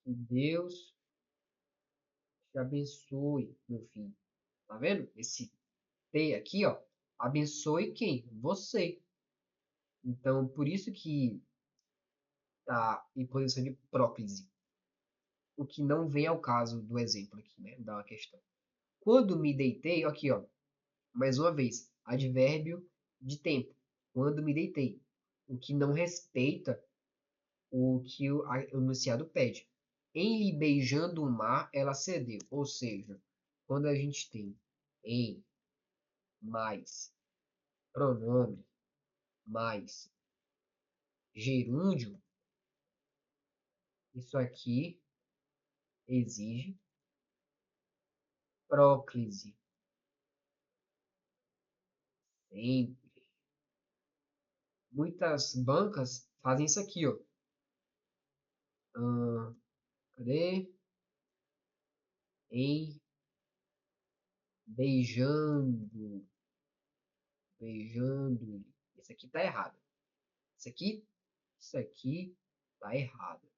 que Deus te abençoe, meu filho. Tá vendo? Esse T aqui, ó, abençoe quem? Você. Então, por isso que tá em posição de próclise. O que não vem ao caso do exemplo aqui, né? Da questão. Quando me deitei, aqui, ó, mais uma vez, advérbio de tempo. Quando me deitei. O que não respeita o que o enunciado pede. Em lhe beijando o mar, ela cedeu. Ou seja, quando a gente tem em mais pronome mais gerúndio, isso aqui exige próclise. Sempre. Muitas bancas fazem isso aqui, ó. Cadê? Em beijando. Beijando. Isso aqui tá errado. Isso aqui tá errado.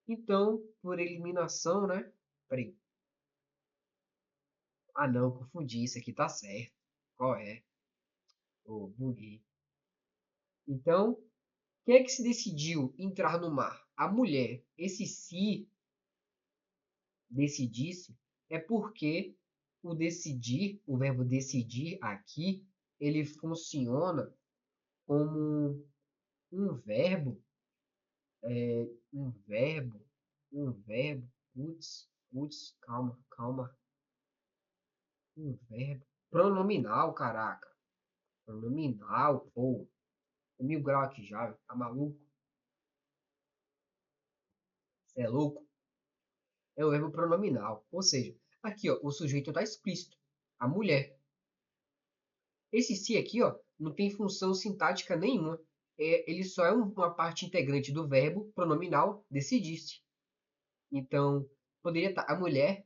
Então, por eliminação, né? Peraí. Ah, não, confundi. Isso aqui tá certo. Qual é? Oh, buguei. Então, quem é que se decidiu entrar no mar? A mulher. Esse se decidisse é porque o decidir, o verbo decidir aqui, ele funciona como um verbo, um verbo, um verbo, calma, calma, um verbo, pronominal, caraca, pronominal, pô, 1000 graus aqui já, tá maluco? Você é louco? É o verbo pronominal, ou seja, aqui ó, o sujeito está explícito, a mulher. Esse se aqui ó, não tem função sintática nenhuma, ele só é uma parte integrante do verbo pronominal decidisse. Então, poderia estar a mulher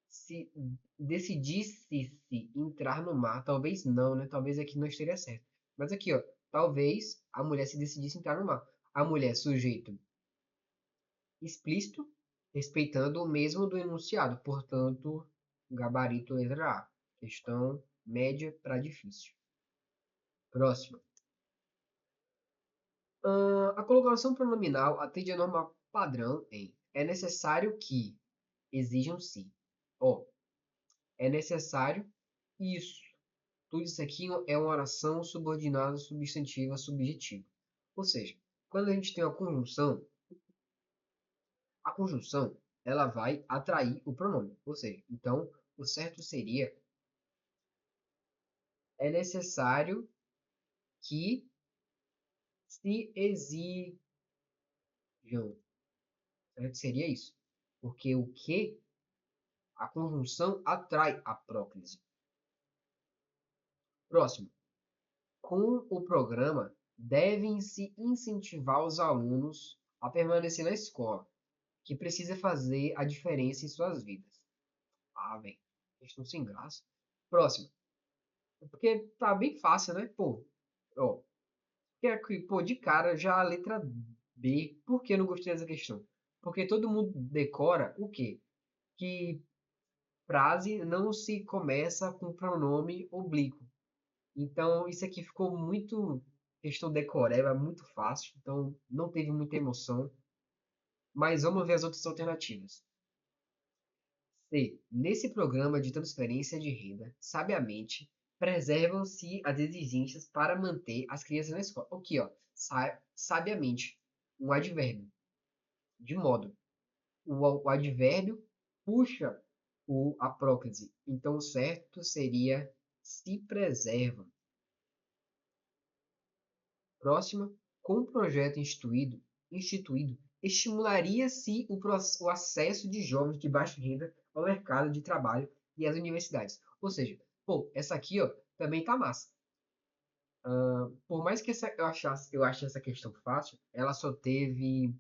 se decidisse se entrar no mar, talvez não, né? Talvez aqui não estaria certo. Mas aqui, ó, talvez a mulher se decidisse entrar no mar. A mulher, sujeito explícito, respeitando o mesmo do enunciado, portanto, gabarito letra A. Questão média para difícil. Próxima. A colocação pronominal atende a norma padrão em é necessário que exijam-se. Ó, é necessário isso. Tudo isso aqui é uma oração subordinada substantiva subjetiva. Ou seja, quando a gente tem uma conjunção, a conjunção ela vai atrair o pronome. Ou seja, então o certo seria é necessário que se exijam. Certo? Seria isso. Porque o que a conjunção atrai a próclise. Próximo. Com o programa, devem-se incentivar os alunos a permanecer na escola, que precisa fazer a diferença em suas vidas. Ah, velho, questão sem graça. Próximo. Porque tá bem fácil, né? Pô, ó, pô, de cara já a letra B. Por que eu não gostei dessa questão? Porque todo mundo decora o quê? Que frase não se começa com pronome oblíquo. Então, isso aqui ficou muito questão decoreba, muito fácil, então não teve muita emoção. Mas vamos ver as outras alternativas. C. Nesse programa de transferência de renda, sabiamente, preservam-se as exigências para manter as crianças na escola. Aqui, ó, sabiamente, um advérbio, de modo. O advérbio puxa a próclise. Então, o certo seria se preserva. Próxima, com o projeto instituído estimularia-se o acesso de jovens de baixa renda ao mercado de trabalho e às universidades. Ou seja, pô, essa aqui, ó, também tá massa. Por mais que eu ache essa questão fácil, ela só teve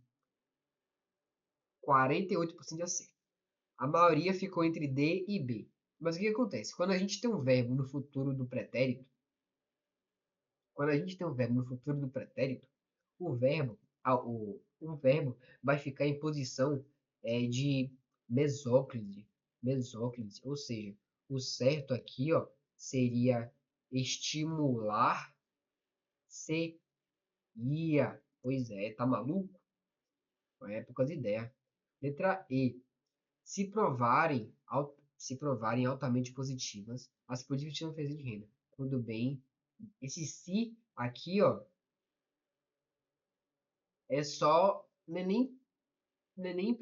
48% de acerto. A maioria ficou entre D e B. Mas o que acontece? Quando a gente tem um verbo no futuro do pretérito, quando a gente tem um verbo no futuro do pretérito, o verbo, o verbo vai ficar em posição de mesóclise, mesóclise, ou seja, o certo aqui, ó, seria estimular, seria, pois é, tá maluco? É poucas ideias. Letra E, se provarem altamente positivas, as políticas de transferência de renda. Tudo bem. Esse se aqui, ó, é só, não é nem não é nem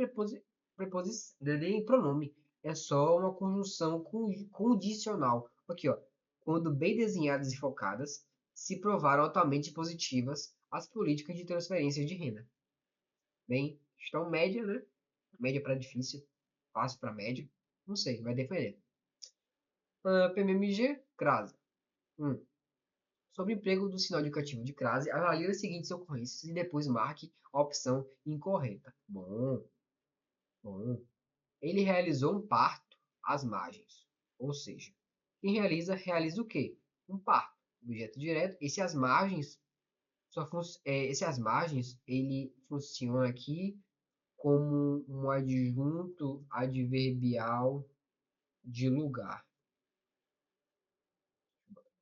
pronome, é só uma conjunção condicional. Aqui, ó, quando bem desenhadas e focadas, se provaram altamente positivas as políticas de transferência de renda. Bem, estão média, né? Média para difícil, fácil para médio, não sei, vai depender. PMMG, crase. Sobre o emprego do sinal indicativo de crase, avalie as seguintes ocorrências e depois marque a opção incorreta. Bom, bom. Ele realizou um parto às margens. Ou seja, quem realiza o quê? Um parto. Objeto direto. Esse às margens, ele funciona aqui como um adjunto adverbial de lugar.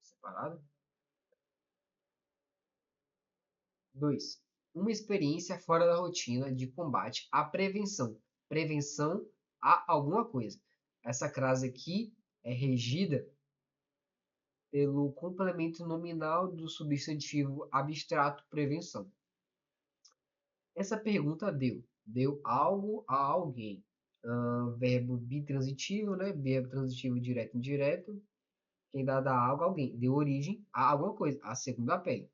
Separado? 2. Uma experiência fora da rotina de combate à prevenção. Prevenção a alguma coisa. Essa crase aqui é regida pelo complemento nominal do substantivo abstrato prevenção. Essa pergunta deu algo a alguém. Verbo bitransitivo, né? Verbo transitivo direto e indireto. Quem dá algo a alguém. Deu origem a alguma coisa. A segunda pele.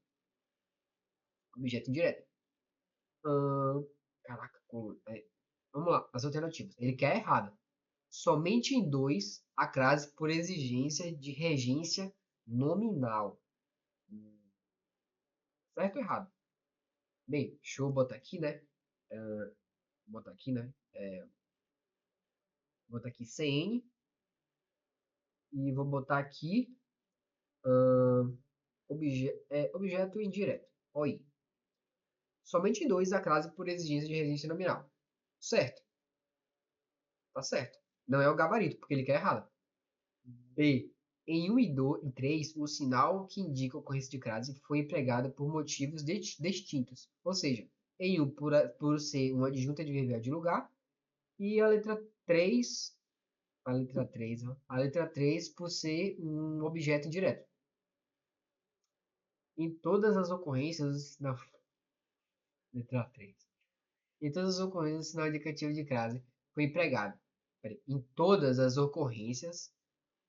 Objeto indireto. Caraca, vamos lá, as alternativas. Ele quer errada. Somente em 2 a crase por exigência de regência nominal. Certo ou errado? Bem, deixa eu botar aqui, né? Vou botar aqui, né? Vou botar aqui CN. E vou botar aqui objeto indireto. OI. Somente em 2 a crase por exigência de regência nominal. Certo. Tá certo. Não é o gabarito, porque ele quer errado. B. Em 1 e 3, o sinal que indica a ocorrência de crase foi empregado por motivos distintos. Ou seja, em 1 por ser uma adjunta adverbial de lugar, e a letra 3, a letra 3 por ser um objeto indireto. Em todas as ocorrências, na letra 3. Em todas as ocorrências, o sinal indicativo de crase foi empregado. Em todas as ocorrências,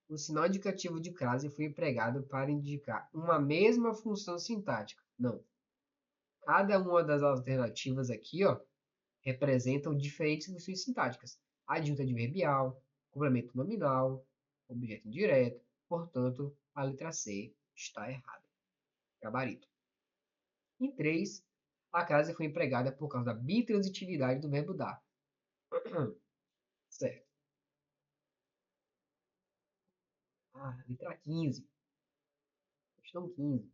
o sinal indicativo de crase foi empregado para indicar uma mesma função sintática. Não. Cada uma das alternativas aqui, ó, representam diferentes funções sintáticas. Adjunta adverbial, complemento nominal, objeto indireto. Portanto, a letra C está errada. Gabarito. Em 3, a crase foi empregada por causa da bitransitividade do verbo dar. Certo. Letra 15. Questão 15.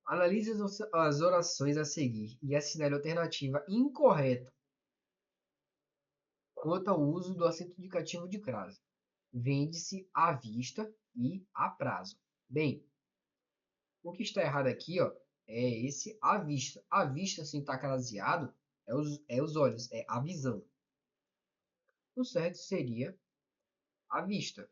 Analise as orações a seguir e assinale a alternativa incorreta quanto ao uso do acento indicativo de crase. Vende-se à vista e a prazo. Bem, o que está errado aqui, ó, é esse à vista. À vista, sem estar craseado, é os olhos, é a visão. O certo seria à vista.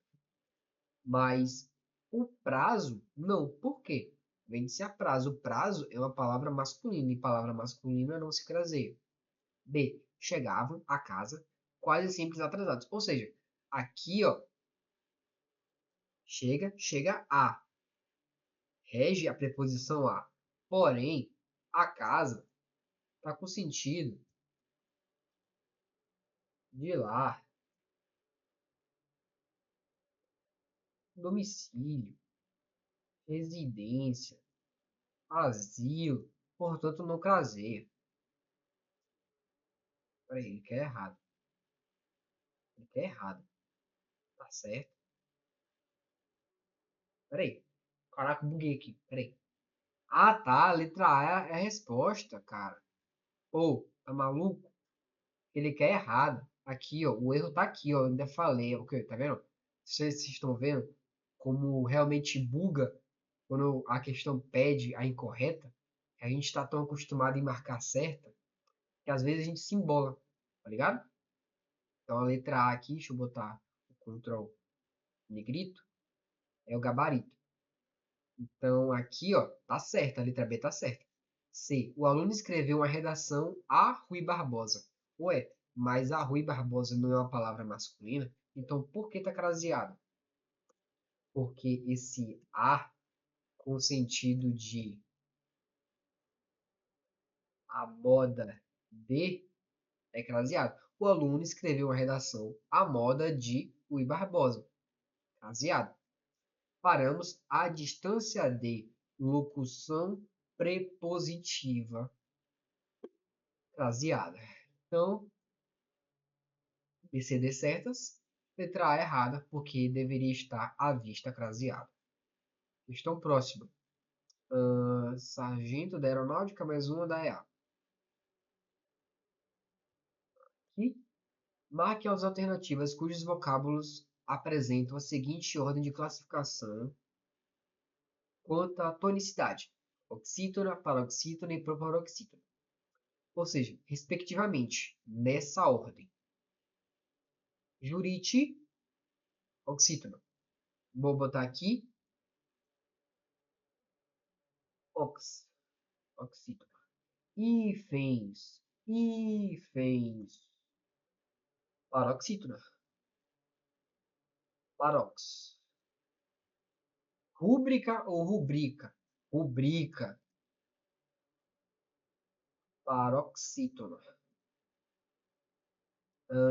Mas o prazo, não. Por quê? Vende-se a prazo. O prazo é uma palavra masculina, e palavra masculina não se craseia. B. Chegavam a casa quase sempre atrasados. Ou seja, aqui, ó, chega a. Rege a preposição a. Porém, a casa está com sentido de lar, domicílio, residência, asilo, portanto não craseia. Peraí, ele quer errado. Ele quer errado. Tá certo? Peraí. Caraca, buguei aqui. Peraí. Ah, tá. A letra A é a resposta, cara. Pô, tá maluco? Ele quer errado. Aqui, ó. O erro tá aqui, ó. Eu ainda falei. Ok, tá vendo? Vocês estão vendo como realmente buga quando a questão pede a incorreta? A gente tá tão acostumado em marcar certa que às vezes a gente se embola. Tá ligado? Então a letra A aqui, deixa eu botar o Ctrl negrito, é o gabarito. Então, aqui, ó, tá certo, a letra B tá certa. C. O aluno escreveu uma redação a Rui Barbosa. Ué, mas a Rui Barbosa não é uma palavra masculina? Então, por que tá craseado? Porque esse a, com sentido de a moda de, é craseado. O aluno escreveu uma redação à moda de Rui Barbosa. Craseado. Paramos a distância de locução prepositiva craseada. Então, B, C, D certas, letra A errada, porque deveria estar à vista craseado. Questão próxima. Sargento da Aeronáutica, mais uma da EA. Aqui, marque as alternativas cujos vocábulos apresentam a seguinte ordem de classificação quanto à tonicidade. oxítona, paroxítona e proparoxítona. Ou seja, respectivamente, nessa ordem. Jurite, oxítona. Vou botar aqui oxítona. Hífens, paroxítona. Parox. Rúbrica ou rubrica? Rubrica. Paroxítona.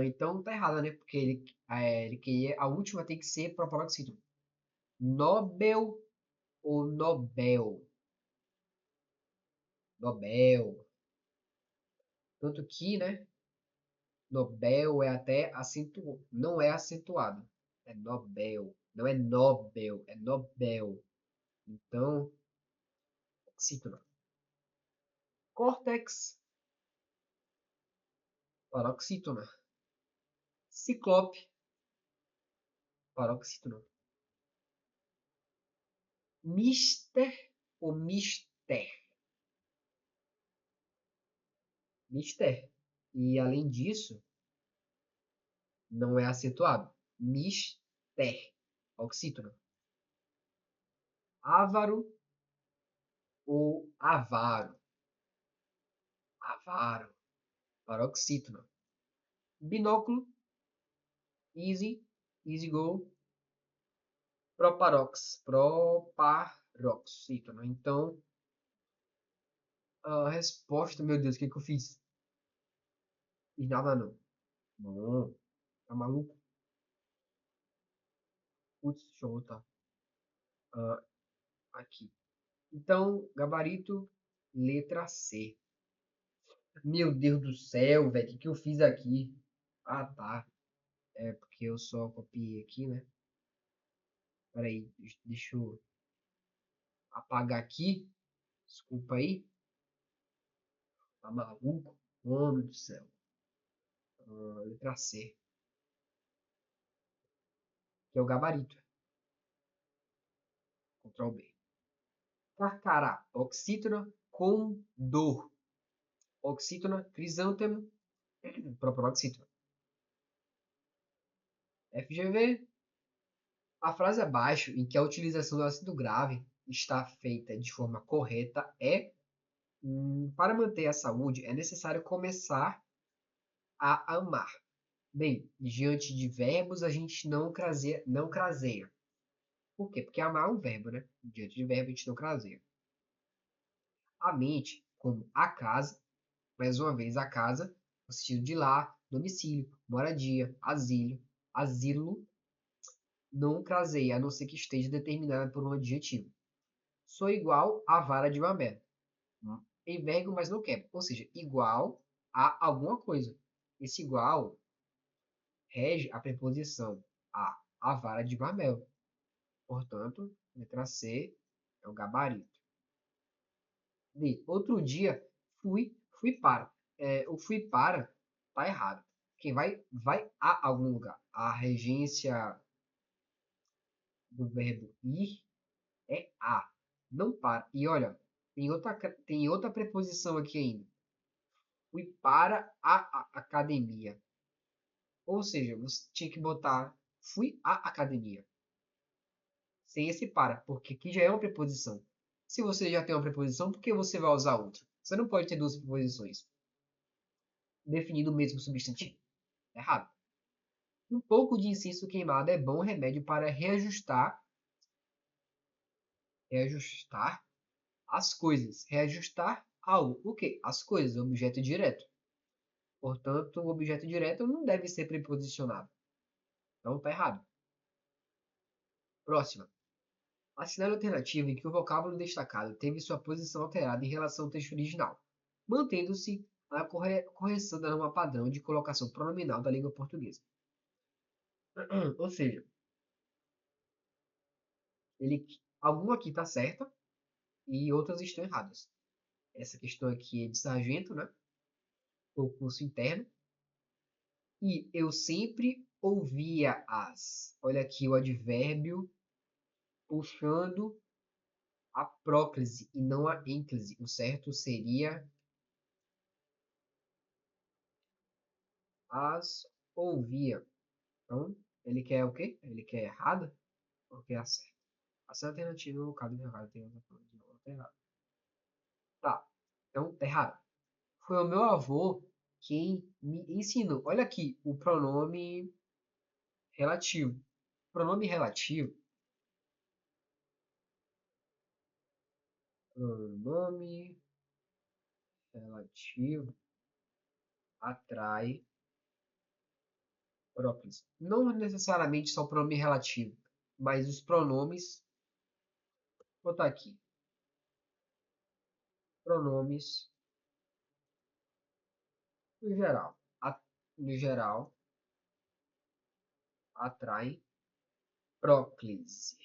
Então tá errado, né? Porque ele queria, a última tem que ser proparoxítona. Nobel ou Nobel? Nobel. Tanto que, né? Nobel é até acentuado. Não é acentuado. É Nobel. Não é Nobel, é Nobel. Então, oxítona. Córtex, paroxítona. Ciclope, paroxítona. Mister ou mister? Mister. E além disso, não é acentuado. Mister, oxítona. Ávaro ou avaro? Avaro, paroxítona. Binóculo, easy go, proparoxítona. Então, a resposta, meu Deus, o que eu fiz? Fiz nada não. Não, tá maluco? Putz, deixa eu voltar. Aqui. Então, gabarito, letra C. Meu Deus do céu, velho, o que eu fiz aqui? Ah, tá. É porque eu só copiei aqui, né? Peraí, deixa eu apagar aqui. Desculpa aí. Tá maluco? Mano do céu. Letra C, que é o gabarito. Ctrl B. Carcará, oxítona, condor. Oxítona, crisântemo, proparoxítona. FGV, a frase abaixo, em que a utilização do acento grave está feita de forma correta, é: para manter a saúde, é necessário começar a amar. Bem, diante de verbos, a gente não craseia. Por quê? Porque amar é um verbo, né? Diante de verbo, a gente não craseia. A mente, como a casa, mais uma vez, a casa, no sentido de lar, domicílio, moradia, asilo, não craseia, a não ser que esteja determinada por um adjetivo. Sou igual à vara de Babel. Envergo, mas não quebro. Ou seja, igual a alguma coisa. Esse igual rege a preposição a vara de Babel. Portanto, letra C é o gabarito. D. Outro dia fui para. O fui para tá errado. Quem vai a algum lugar. A regência do verbo ir é a, não para. E olha, tem outra preposição aqui ainda. Fui para a academia. Ou seja, você tinha que botar fui à academia. Sem esse para, porque aqui já é uma preposição. Se você já tem uma preposição, por que você vai usar outra? Você não pode ter duas preposições definindo o mesmo substantivo. Errado. Um pouco de inciso queimado é bom remédio para reajustar as coisas. Reajustar algo. O quê? As coisas, objeto direto. Portanto, o objeto direto não deve ser preposicionado. Então, está errado. Próxima. Assinale a alternativa em que o vocábulo destacado teve sua posição alterada em relação ao texto original, mantendo-se a correção da norma padrão de colocação pronominal da língua portuguesa. Ou seja, alguma aqui está certa e outras estão erradas. Essa questão aqui é de sargento, né? O curso interno. E eu sempre ouvia as. Olha aqui o advérbio puxando a próclise e não a ênclise. O certo seria as ouvia. Então, ele quer o quê? Ele quer errada? Ou quer a certa? A certa alternativa no caso de errado tem outra forma de outra errada. Tá. Então, tá errado. Foi o meu avô quem me ensinou. Olha aqui, o pronome relativo. Pronome relativo. Pronome relativo atrai próprios. Não necessariamente só o pronome relativo, mas os pronomes. Vou botar aqui. Pronomes no geral. No geral, atraem próclise.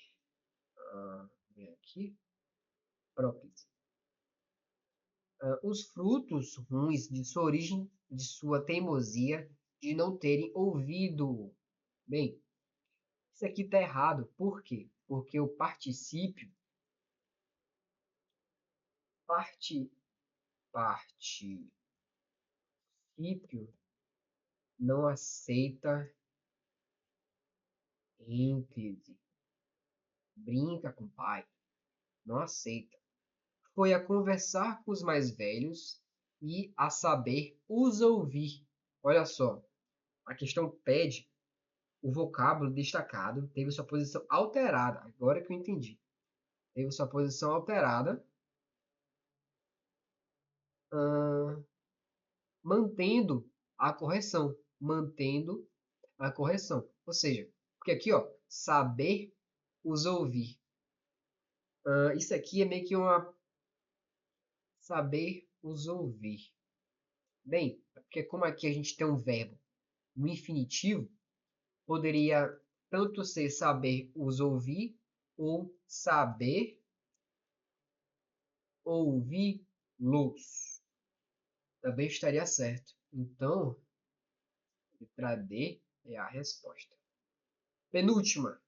Vem aqui. Próclise. Os frutos ruins de sua origem, de sua teimosia, de não terem ouvido. Bem, isso aqui está errado. Por quê? Porque o particípio, particípio não aceita êntese. Brinca com o pai. Não aceita. Foi a conversar com os mais velhos e a saber os ouvir. Olha só, a questão pede o vocábulo destacado, teve sua posição alterada. Agora que eu entendi. Teve sua posição alterada, mantendo a correção. Mantendo a correção. Ou seja, porque aqui, ó, saber os ouvir. Isso aqui é meio que uma saber os ouvir. Bem, porque como aqui a gente tem um verbo no infinitivo, poderia tanto ser saber os ouvir ou saber ouvi-los. Também estaria certo. Então, letra D é a resposta. Penúltima.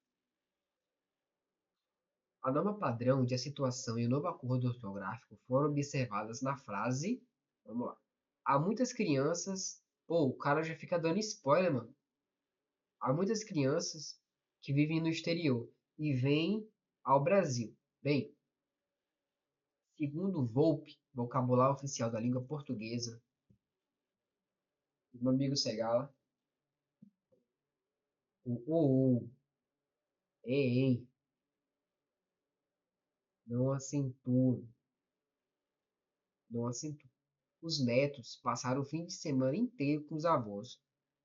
A norma padrão de acentuação e o novo acordo ortográfico foram observadas na frase. Vamos lá. Há muitas crianças. Pô, o cara já fica dando spoiler, mano. Há muitas crianças que vivem no exterior e vêm ao Brasil. Bem, segundo Volpe, vocabulário oficial da língua portuguesa, meu amigo Segala, o, e, não acentuam, não acentuam. Os netos passaram o fim de semana inteiro com os avós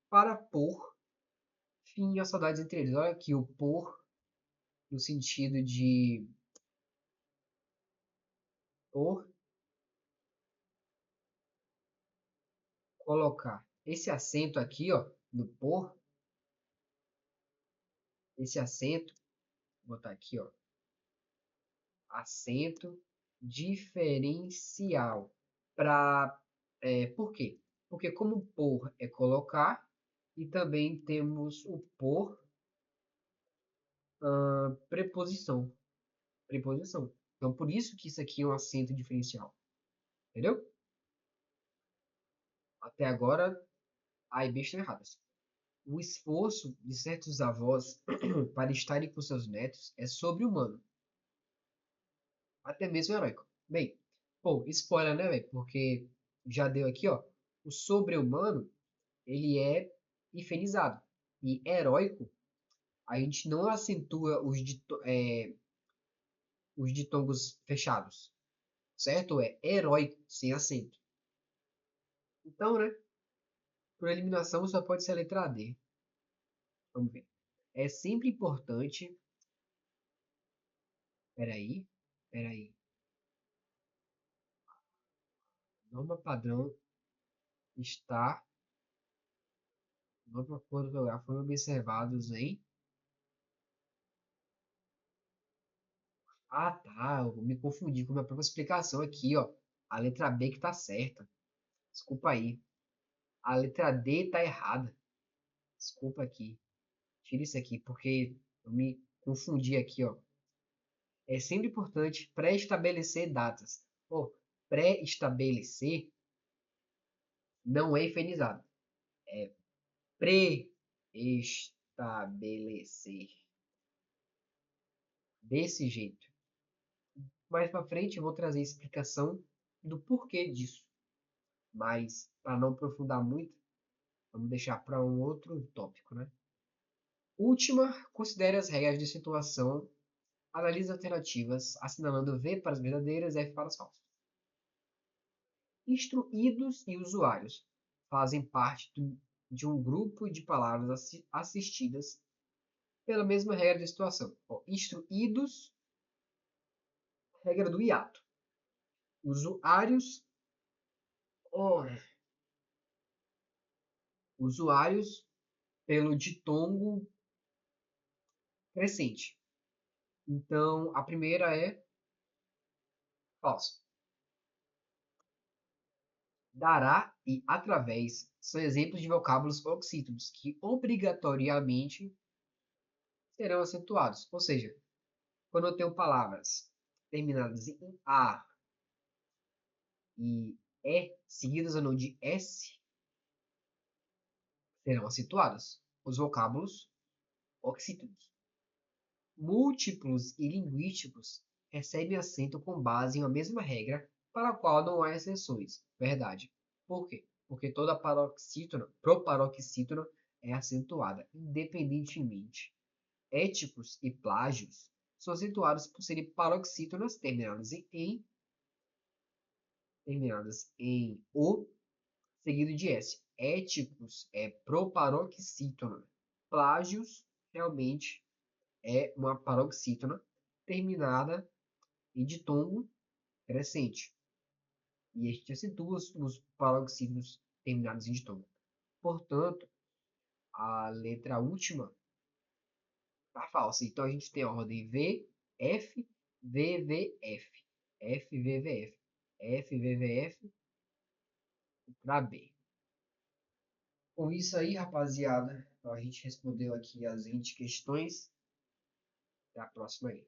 para pôr fim às saudades entre eles. Olha aqui, o pôr no sentido de pôr, colocar. Esse acento aqui, ó, no pôr, esse acento, vou botar aqui, ó, acento diferencial. Por quê? Porque como pôr é colocar, e também temos o por preposição. Preposição. Então, por isso que isso aqui é um acento diferencial. Entendeu? Até agora, A e B estão erradas. O esforço de certos avós para estarem com seus netos é sobre-humano. Até mesmo heróico. Bem, pô, spoiler, né, velho? Porque já deu aqui, ó. O sobre-humano, ele é infernizado. E heróico, a gente não acentua os ditongos fechados. Certo? É heróico, sem acento. Então, né? Por eliminação, só pode ser a letra D. Vamos ver. É sempre importante. Peraí. Peraí. Norma padrão está. Norma ortográfica foram observados em. Ah, tá. Eu me confundi com a minha própria explicação aqui, ó. A letra B que tá certa. Desculpa aí. A letra D tá errada. Desculpa aqui. Tira isso aqui, porque eu me confundi aqui, ó. É sempre importante pré-estabelecer datas. Pô, pré-estabelecer não é infernizado. É pré-estabelecer. Desse jeito. Mais para frente eu vou trazer explicação do porquê disso. Mas, para não aprofundar muito, vamos deixar para um outro tópico, né? Última, considere as regras de situação, analise alternativas, assinalando V para as verdadeiras e F para as falsas. Instruídos e usuários fazem parte de um grupo de palavras assistidas pela mesma regra de situação. Ó, instruídos, regra do hiato. Usuários, ó, usuários pelo ditongo crescente. Então, a primeira é falsa. Dará e através são exemplos de vocábulos oxítonos que obrigatoriamente serão acentuados. Ou seja, quando eu tenho palavras terminadas em A e E, seguidas ou não de S, serão acentuadas. Os vocábulos oxítonos. Múltiplos e linguísticos recebem acento com base em uma mesma regra para a qual não há exceções. Verdade. Por quê? Porque toda paroxítona, proparoxítona é acentuada, independentemente. Éticos e plágios são acentuados por serem paroxítonas terminadas em O, seguido de S. Éticos é proparoxítona. Plágios, realmente, é uma paroxítona terminada em ditongo crescente. E a gente acentua os paroxítonos terminados em ditongo. Portanto, a letra última está falsa. Então a gente tem a ordem V, F, V, V, F. F, V, V, F. F, V, V, F para B. Com isso aí, rapaziada, a gente respondeu aqui as 20 questões. Até a próxima aí.